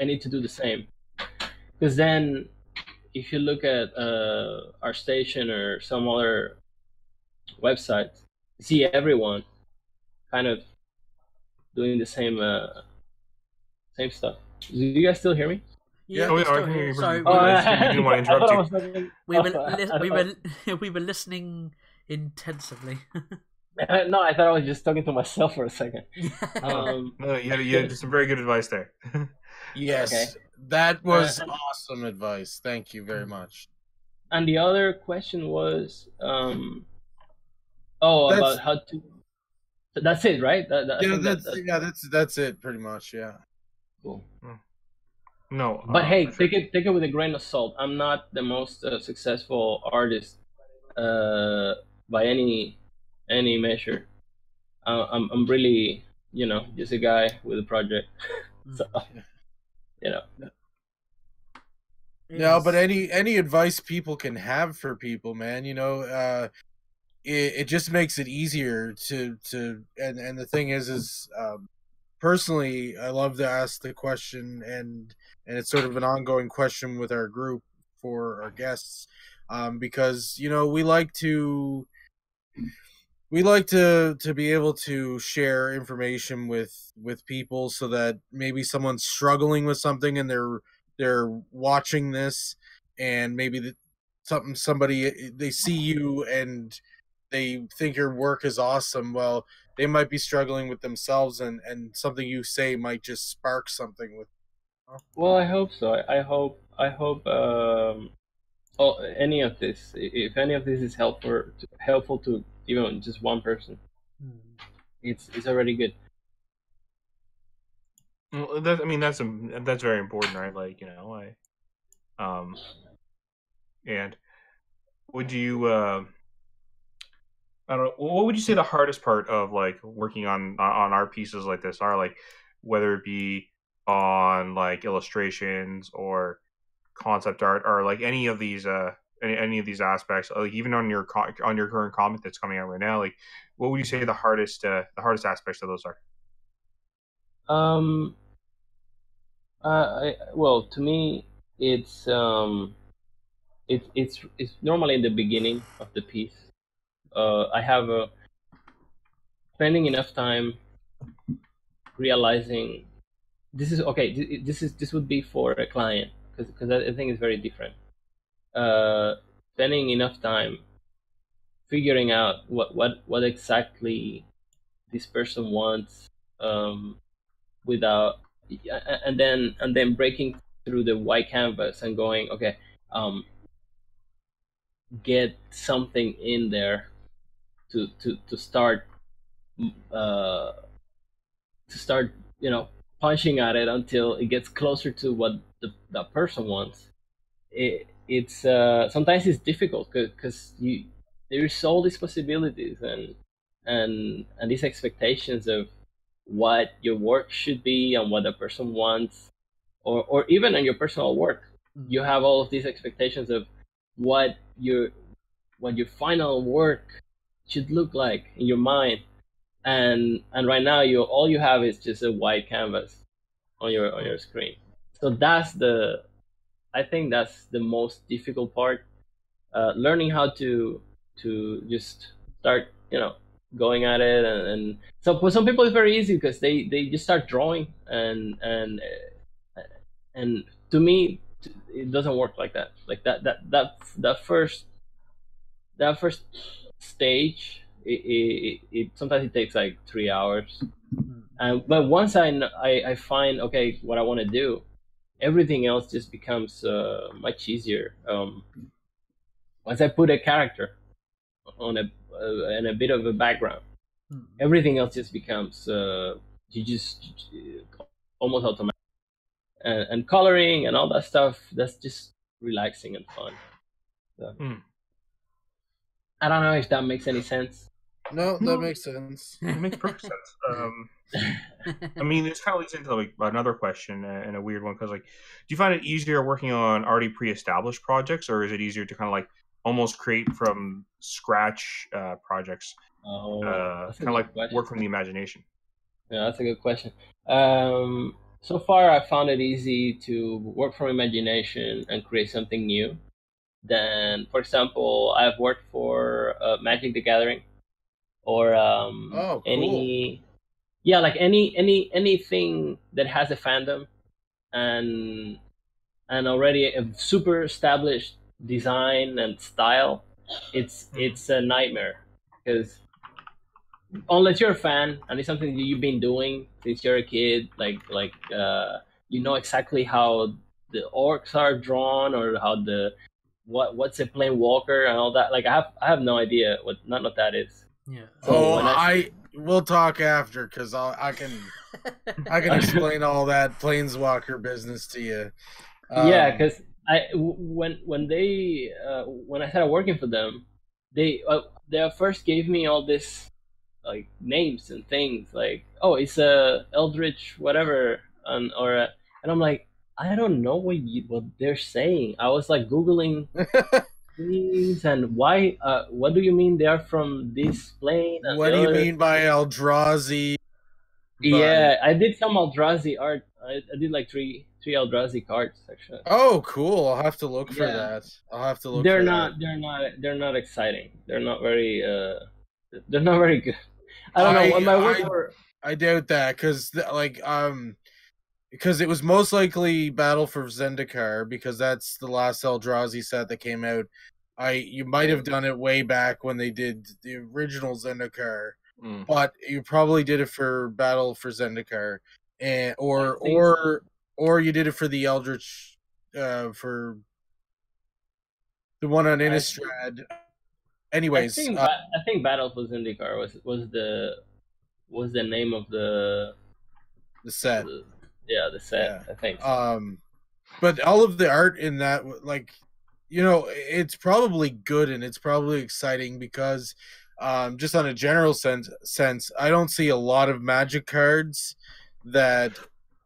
I need to do the same. Because then if you look at ArtStation or some other websites, you see everyone kind of doing the same stuff. Do you guys still hear me? Yeah, we are. Sorry, we didn't want to interrupt you. We were listening intensively. No, I thought I was just talking to myself for a second. No, you had some very good advice there. Yes, okay. That was awesome advice. Thank you very much. And the other question was, about how to. That's it, right? That's it, pretty much. Yeah. Cool. No, but hey, take it with a grain of salt. I'm not the most successful artist by any measure. I'm really, just a guy with a project. So, No, but any advice people can have for people, man, it just makes it easier to and the thing is personally, I love to ask the question, and it's sort of an ongoing question with our group for our guests, because we like to be able to share information with people, so that maybe someone's struggling with something and they're watching this, and maybe somebody they see you and they think your work is awesome. Well, they might be struggling with themselves, and something you say might just spark something with. Well, I hope so. I hope any of this, if any of this is helpful to even just one person, it's already good. Well, that's very important, right? Like, and would you I don't know, what would you say the hardest part of like working on art pieces like this are, like, whether it be on like illustrations or concept art, or like any of these aspects, like even on your current comic that's coming out right now, like what would you say the hardest aspects of those are? Well, to me, it's normally in the beginning of the piece. I have spending enough time realizing this is okay. This would be for a client, because I think it's very different. Spending enough time figuring out what exactly this person wants, without, and then breaking through the white canvas and going, okay, get something in there to start punching at it until it gets closer to what that person wants. It's sometimes it's difficult because there's all these possibilities and these expectations of what your work should be and what the person wants, or even in your personal work, you have all of these expectations of what your final work should look like in your mind, and right now all you have is just a white canvas, on your screen. So I think that's the most difficult part. Learning how to just start, going at it, and so for some people it's very easy because they just start drawing, and to me it doesn't work like that. Like that first stage, it sometimes it takes like 3 hours, but once I find okay what I want to do, everything else just becomes much easier. Once I put a character on and a bit of a background, everything else just becomes you just almost automatic. And coloring and all that stuff, that's just relaxing and fun. So, I don't know if that makes any sense. No, that makes sense. It makes perfect sense. I mean, this kind of leads into like another question and a weird one, because like, do you find it easier working on already pre-established projects, or is it easier to kind of like almost create from scratch projects? Kind of like question. Work from the imagination. Yeah, that's a good question. So far, I found it easy to work from imagination and create something new. Then, for example, I've worked for Magic the Gathering, or cool. like anything that has a fandom and already a super established design and style. It's a nightmare because unless you're a fan and it's something that you've been doing since you're a kid, like you know exactly how the orcs are drawn or how what's a plain walker and all that. Like I have no idea what none of that is. Yeah. So we'll talk after because I can explain all that planeswalker business to you. Yeah, because when I started working for them, they first gave me all this like names and things like, oh, it's a eldritch whatever, and I'm like, I don't know what they're saying. I was like googling things and why what do you mean they are from this plane? What do you mean by Eldrazi? Yeah, I did some Eldrazi art. I did like three Eldrazi cards actually. Oh, cool! I'll have to look for that. They're not exciting. They're not very good. I don't know. I doubt that because because it was most likely Battle for Zendikar because that's the last Eldrazi set that came out. You might have done it way back when they did the original Zendikar, but you probably did it for Battle for Zendikar, and or you did it for the Eldritch, for the one on Innistrad. Anyways, I think Battle for Zendikar was the name of the set. The set. Yeah. I think. But all of the art in that, like, it's probably good and it's probably exciting because, just on a general sense, I don't see a lot of Magic cards that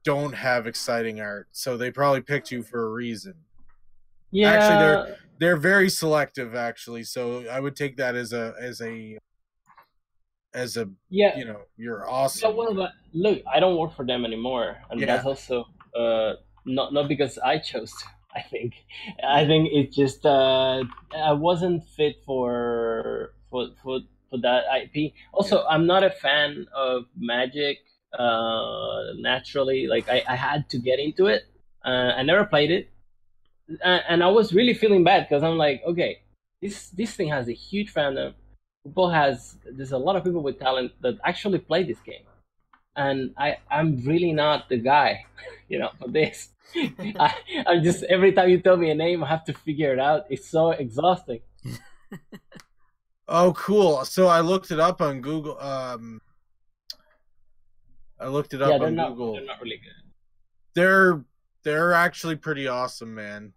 don't have exciting art. So they probably picked you for a reason. Yeah. Actually, they're very selective. Actually, so I would take that as a you're awesome. Yeah, well, but look, I don't work for them anymore, and that's also not because I chose to. I think it's just I wasn't fit for that IP. Also, I'm not a fan of Magic. Naturally, like I had to get into it. I never played it, and I was really feeling bad because I'm like, okay, this thing has a huge fandom. There's a lot of people with talent that actually play this game, and I'm really not the guy, for this. I'm just, every time you tell me a name, I have to figure it out. It's so exhausting. Oh, cool! So I looked it up on Google. Google. They're not really good. They're actually pretty awesome, man.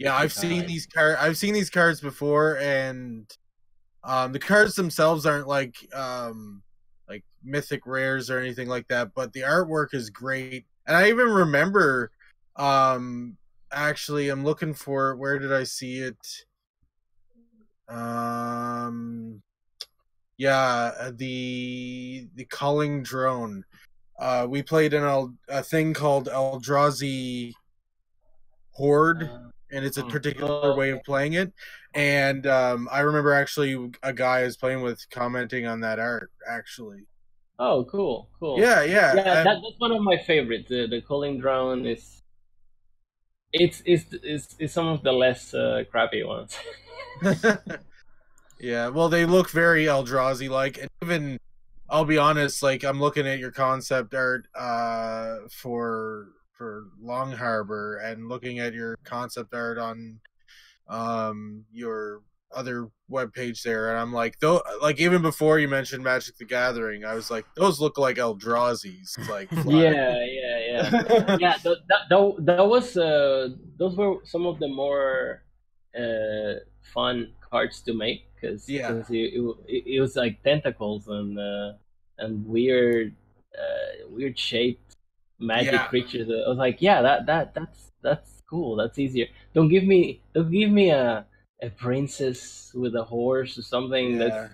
Yeah, I've seen these cards before, and the cards themselves aren't like mythic rares or anything like that, but the artwork is great. And I even remember, actually, I'm looking for, where did I see it? Yeah, the Culling Drone. we played in a thing called Eldrazi Horde, and it's a particular way of playing it. And I remember actually a guy I was playing with commenting on that art, actually. Oh, cool. Yeah. That's one of my favorites. The culling drone is some of the less crappy ones. Yeah, well, they look very Eldrazi like, and even I'll be honest, like I'm looking at your concept art for LongHarbour and looking at your concept art on your other webpage there, and I'm like, though, like even before you mentioned Magic the Gathering, I was like, those look like Eldrazi's, like yeah. That was those were some of the more fun cards to make because it was like tentacles and weird shaped magic creatures. I was like, yeah, that's cool. That's easier. Don't give me a princess with a horse or something. Yeah.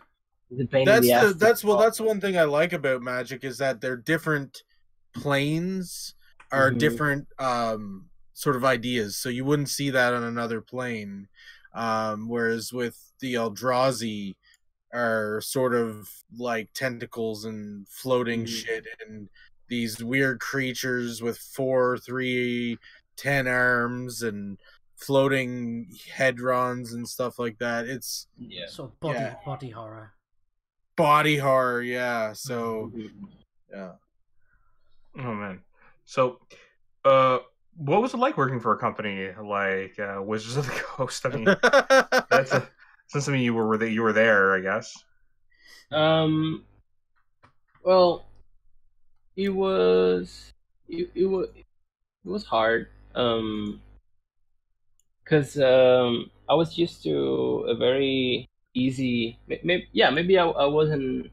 That's a pain in the ass. That's one thing I like about Magic is that they're different planes are different sort of ideas. So you wouldn't see that on another plane. Whereas with the Eldrazi are sort of like tentacles and floating shit and these weird creatures with 4, 3, 10 arms and floating hedrons and stuff like that. It's sort of body horror. Body horror, yeah. So yeah. Oh man. So what was it like working for a company like Wizards of the Coast? I mean, that's since you were there, I guess. Well, it was hard. Because I was used to a very easy. Maybe I wasn't.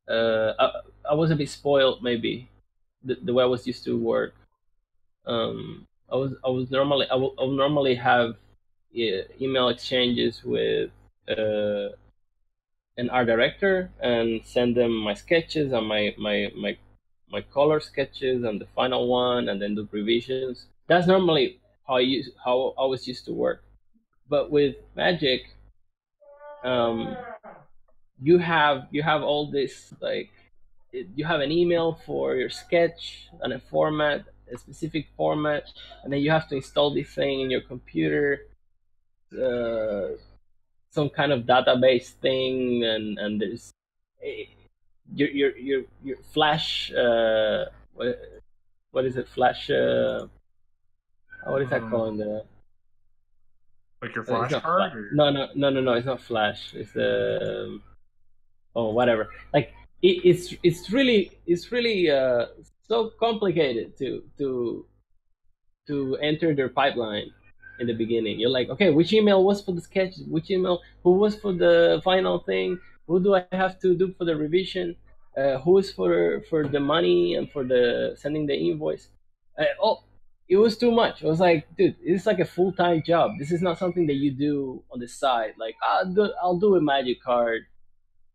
I was a bit spoiled, maybe, the way I was used to work. I would normally have email exchanges with an art director and send them my sketches and my color sketches and the final one, and then do revisions. That's normally how I was used to work. But with Magic, you have all this, like, you have an email for your sketch and a specific format, and then you have to install this thing in your computer, some kind of database thing, and there's your Flash. What is it? Flash. What is that called? Like your Flash card? No. It's not Flash. It's whatever. Like it's really so complicated to enter their pipeline in the beginning. You're like, okay, which email was for the sketch? Which email? Who was for the final thing? Who do I have to do for the revision? Who is for the money and for the sending the invoice? It was too much. I was like, dude, it's like a full-time job. This is not something that you do on the side. Like, I'll do a Magic card,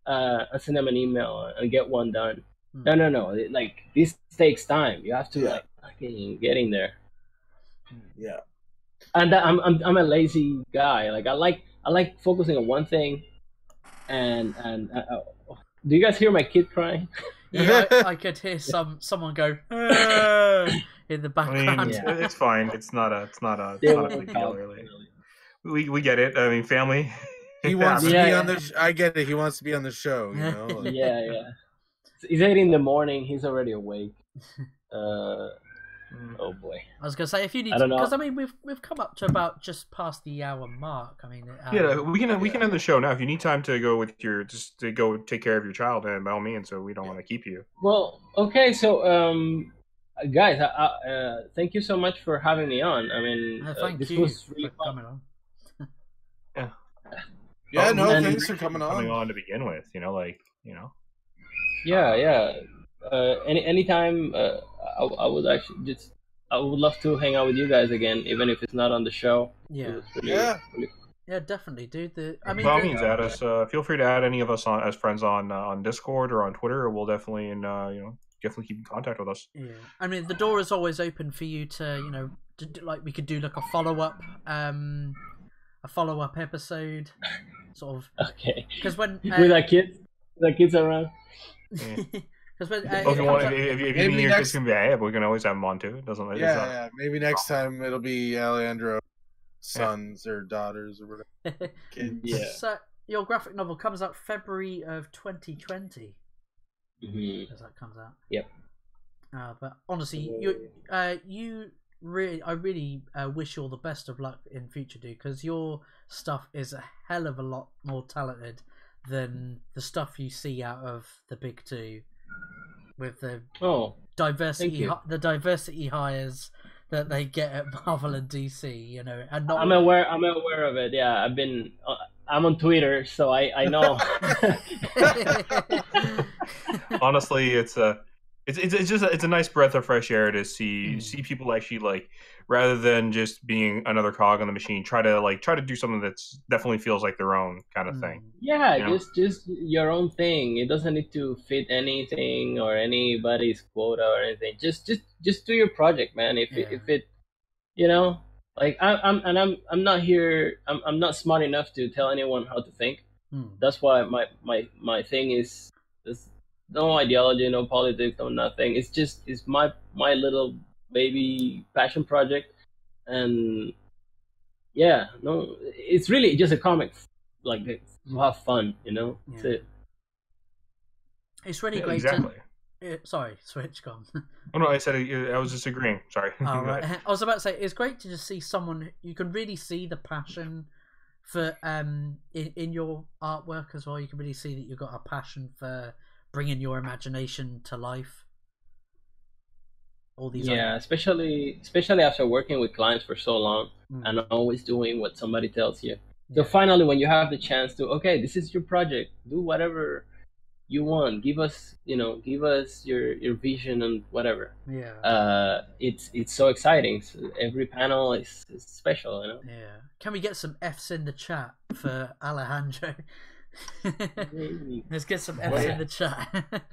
and send them an email and get one done. No. Like, this takes time. You have to like fucking get in there. Yeah. And I'm a lazy guy. Like, I like focusing on one thing. And do you guys hear my kid crying? Yeah, I could hear someone go in the background. I mean, it's fine. It's not a big deal, really. We get it. I mean, family. He wants to be on the. I get it. He wants to be on the show. You know. Like. Yeah. It's 8 in the morning. He's already awake. Oh boy. I was gonna say, if you need, because I mean, we've come up to about just past the hour mark. I mean, we can end the show now. If you need time to go to go take care of your child, and by all means, so we don't want to keep you. Well, okay, so guys, thank you so much for having me on. I mean, this was really fun. Coming on. Yeah, thanks for coming on. Coming on to begin with, Yeah. Anytime, I would actually I would love to hang out with you guys again, even if it's not on the show. Yeah. Yeah, definitely, dude. I mean, by all means, add us. Feel free to add any of us as friends on Discord or on Twitter. We'll definitely definitely keep in contact with us. Yeah, I mean, the door is always open for you to, you know, like we could do like a follow up episode, sort of. Okay. Because when with our kids around. Because when if you think your kids can be, yeah, we can always have them on too. It doesn't. Yeah. Maybe next time it'll be Alejandro's sons or daughters or whatever. Kids. Yeah. So your graphic novel comes out February of 2020. As that comes out. Yep. But honestly, I really wish you all the best of luck in future, dude, because your stuff is a hell of a lot more talented than the stuff you see out of the big two, with the diversity hires that they get at Marvel and DC, you know. And not... I'm aware of it. Yeah, I'm on Twitter, so I know. Honestly, it's a nice breath of fresh air to see people actually, like, rather than just being another cog on the machine, try to do something that's definitely feels like their own kind of thing. Yeah, you know? just your own thing. It doesn't need to fit anything or anybody's quota or anything. Just do your project, man. If it, you know, like I'm not here. I'm not smart enough to tell anyone how to think. That's why my thing is no ideology, no politics, no nothing. It's my little baby passion project, and it's really just a comic, like, to have fun, you know. That's it. It's really great. Exactly. Sorry, Switch, gone. Oh no, I said I was just agreeing. Sorry. Oh, right. I was about to say, it's great to just see someone you can really see the passion for in your artwork as well. You can really see that you've got a passion for bringing your imagination to life. All these especially after working with clients for so long and always doing what somebody tells you. So finally, when you have the chance to, okay, this is your project, do whatever you want, give us your vision and whatever. It's so exciting. So every panel is special, you know. Can we get some F's in the chat for Alejandro? Let's get some F's in the chat.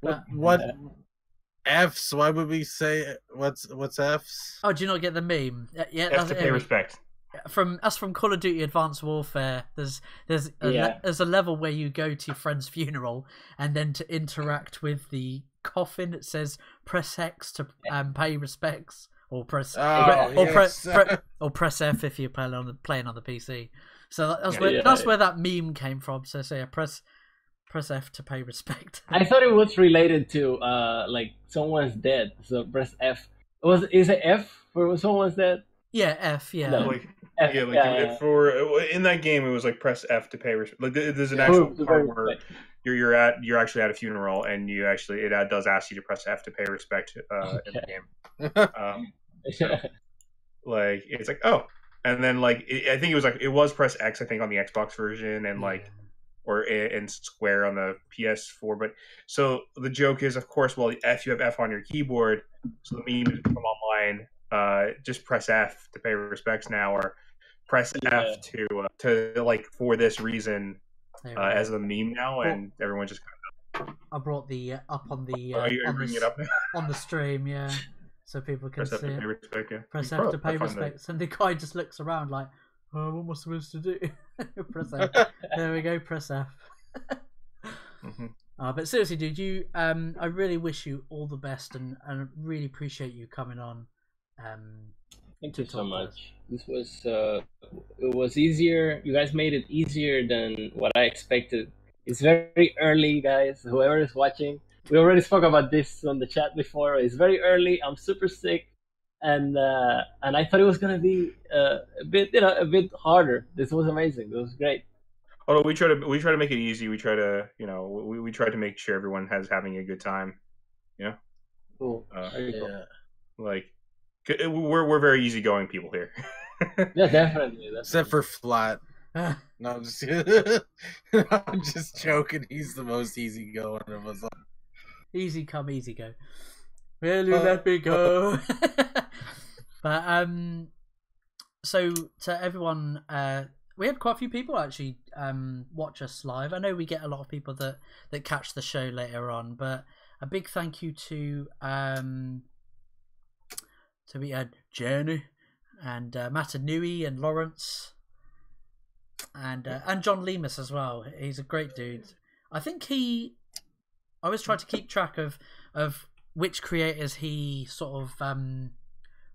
What F's? Why would we say what's F's? Oh, do you not get the meme? Yeah, F to pay respect. From Call of Duty Advanced Warfare, there's a level where you go to your friend's funeral, and then to interact with the coffin, it says press X to pay respects, or press press F if you're playing on the PC. So that's where that meme came from. So press F to pay respect. I thought it was related to like someone's dead, so press F. Is it F for someone's dead? Yeah, F. Yeah. No. For in that game, it was like press F to pay respect. Like there's an actual part where you're actually at a funeral, and it does ask you to press F to pay respect in the game. Like it's like, oh, and then like I think it was press X, I think, on the Xbox version, and or in Square on the PS4. But so the joke is, of course, well, you have F on your keyboard, so the meme has come online. Just press F to pay respects now, or press F to like for this reason as a meme now, and everyone just kind of. I brought the up on the are you bringing it up on the stream, so people can press see F it. To pay respect, Press F to pay respects, and the guy just looks around like, oh, what am I supposed to do? Press F. There we go. Press F. But seriously, dude, I really wish you all the best, and really appreciate you coming on. Thank you so much. This was it was easier. You guys made it easier than what I expected. It's very early, guys. Whoever is watching, we already spoke about this on the chat before. It's very early. I'm super sick, and I thought it was gonna be a bit harder. This was amazing. It was great. Oh, we try to make it easy. We try to we try to make sure everyone having a good time. Cool. Cool. Like. We're very easygoing people here. Yeah, definitely. Except for Flat. No, I'm just joking. He's the most easygoing of us all. Easy come, easy go. Will you let me go? But so to everyone, we had quite a few people actually watch us live. I know we get a lot of people that catch the show later on, but a big thank you to we had Jenny and Matanui and Lawrence and John Lemus as well. He's a great dude. I think I always try to keep track of which creators he sort of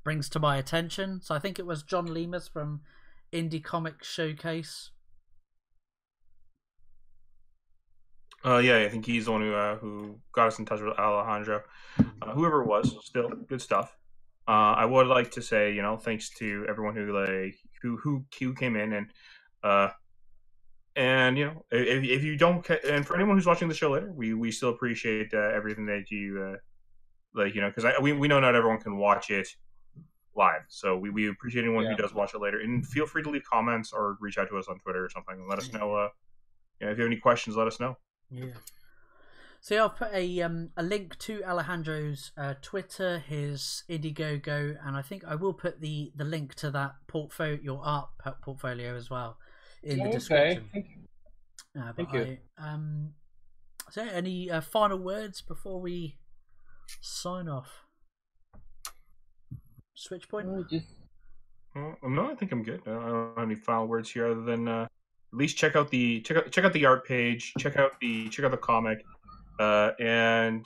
brings to my attention. So I think it was John Lemus from Indie Comic Showcase. Yeah, I think he's the one who got us in touch with Alejandro. Whoever it was, still good stuff. I would like to say, thanks to everyone who came in and if you don't, and for anyone who's watching the show later, we still appreciate everything that you because we know not everyone can watch it live, so we appreciate anyone who does watch it later, and feel free to leave comments or reach out to us on Twitter or something and let us know. If you have any questions, let us know. Yeah. So I'll put a link to Alejandro's Twitter, his Indiegogo, and I think I will put the link to that portfolio, your art portfolio as well, in the description. Thank you. So any final words before we sign off? Switchpoint? No, I think I'm good. I don't have any final words here other than at least check out the art page, check out the comic. And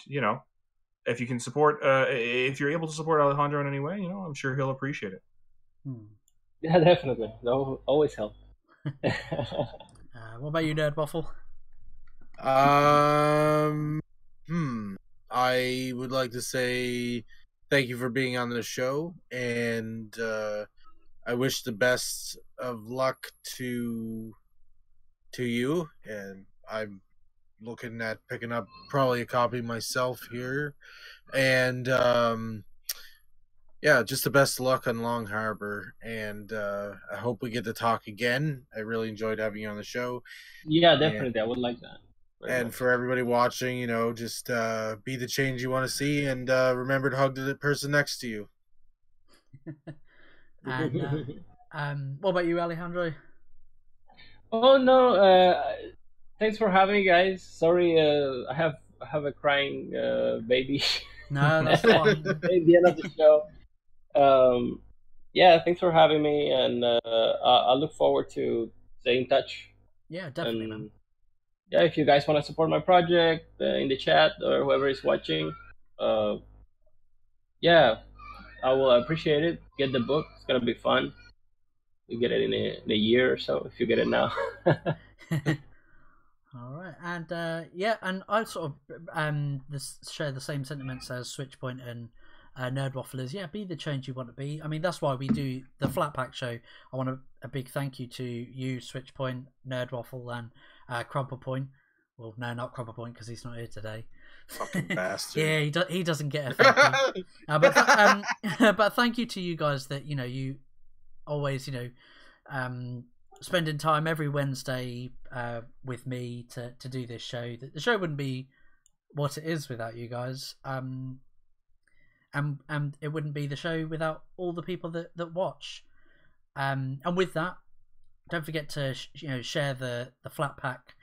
if you can support, if you're able to support Alejandro in any way, I'm sure he'll appreciate it. Yeah, definitely. That'll always help. What about you, Nerd Waffle? I would like to say thank you for being on the show, and I wish the best of luck to you. And I'm looking at picking up probably a copy myself here, and just the best of luck on LongHarbour, and I hope we get to talk again. I really enjoyed having you on the show. Yeah, definitely. I would like that. Very much. For everybody watching, just be the change you want to see, and remember to hug the person next to you. And what about you, Alejandro? Oh no, thanks for having me, guys. Sorry, I have a crying baby. No, that's fine. At the end of the show. Thanks for having me, and I look forward to staying in touch. Yeah, definitely, man. Yeah, if you guys want to support my project in the chat or whoever is watching, I will appreciate it. Get the book; it's gonna be fun. You get it in a year or so if you get it now. All right, and and I sort of share the same sentiments as Switchpoint and Nerd Wafflers. Yeah, be the change you want to be. I mean, that's why we do the Flat Pack show. I want a big thank you to you, Switchpoint, Nerd Waffle, and Crumple Point. Well, no, not Crumple Point because he's not here today. Fucking bastard. Yeah, he doesn't get a thank you. But thank you to you guys that you always spending time every Wednesday with me to do this show. The show wouldn't be what it is without you guys. And it wouldn't be the show without all the people that watch. And with that, don't forget to share the Flat Pack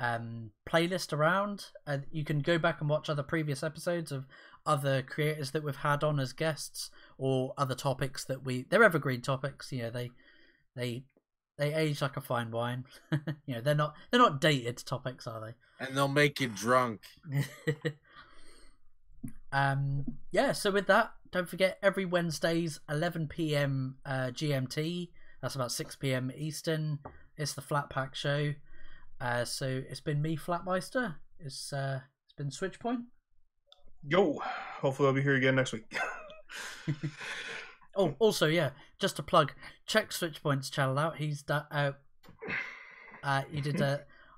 playlist around. You can go back and watch other previous episodes of other creators that we've had on as guests, or other topics that they're evergreen topics. They age like a fine wine. They're not dated topics, are they? And they'll make you drunk. So with that, don't forget every Wednesdays 11 p.m. GMT. That's about 6 p.m. Eastern. It's the Flat Pack show. So it's been me, Flatmeister. It's been Switchpoint. Yo, hopefully I'll be here again next week. Oh, also, just to plug, check Switchpoint's channel out. He did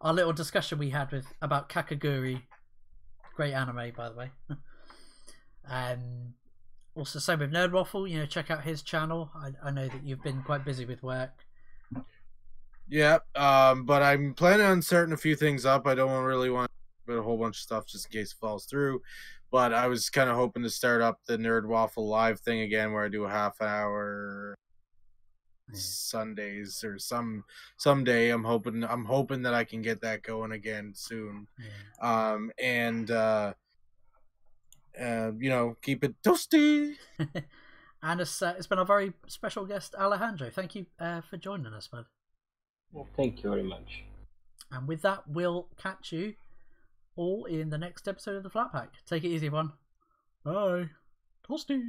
our little discussion we had about Kakaguri. Great anime, by the way. Also, same with Nerd Waffle. Check out his channel. I know that you've been quite busy with work. Yeah, but I'm planning on starting a few things up. I don't really want to put a whole bunch of stuff just in case it falls through. But I was kind of hoping to start up the Nerd Waffle live thing again, where I do a half hour Sundays or someday. I'm hoping that I can get that going again soon. keep it toasty. And it's been a very special guest, Alejandro. Thank you for joining us, bud. Well, thank you very much. And with that, we'll catch you all in the next episode of the Flat Pack. Take it easy, everyone. Bye. Toasty.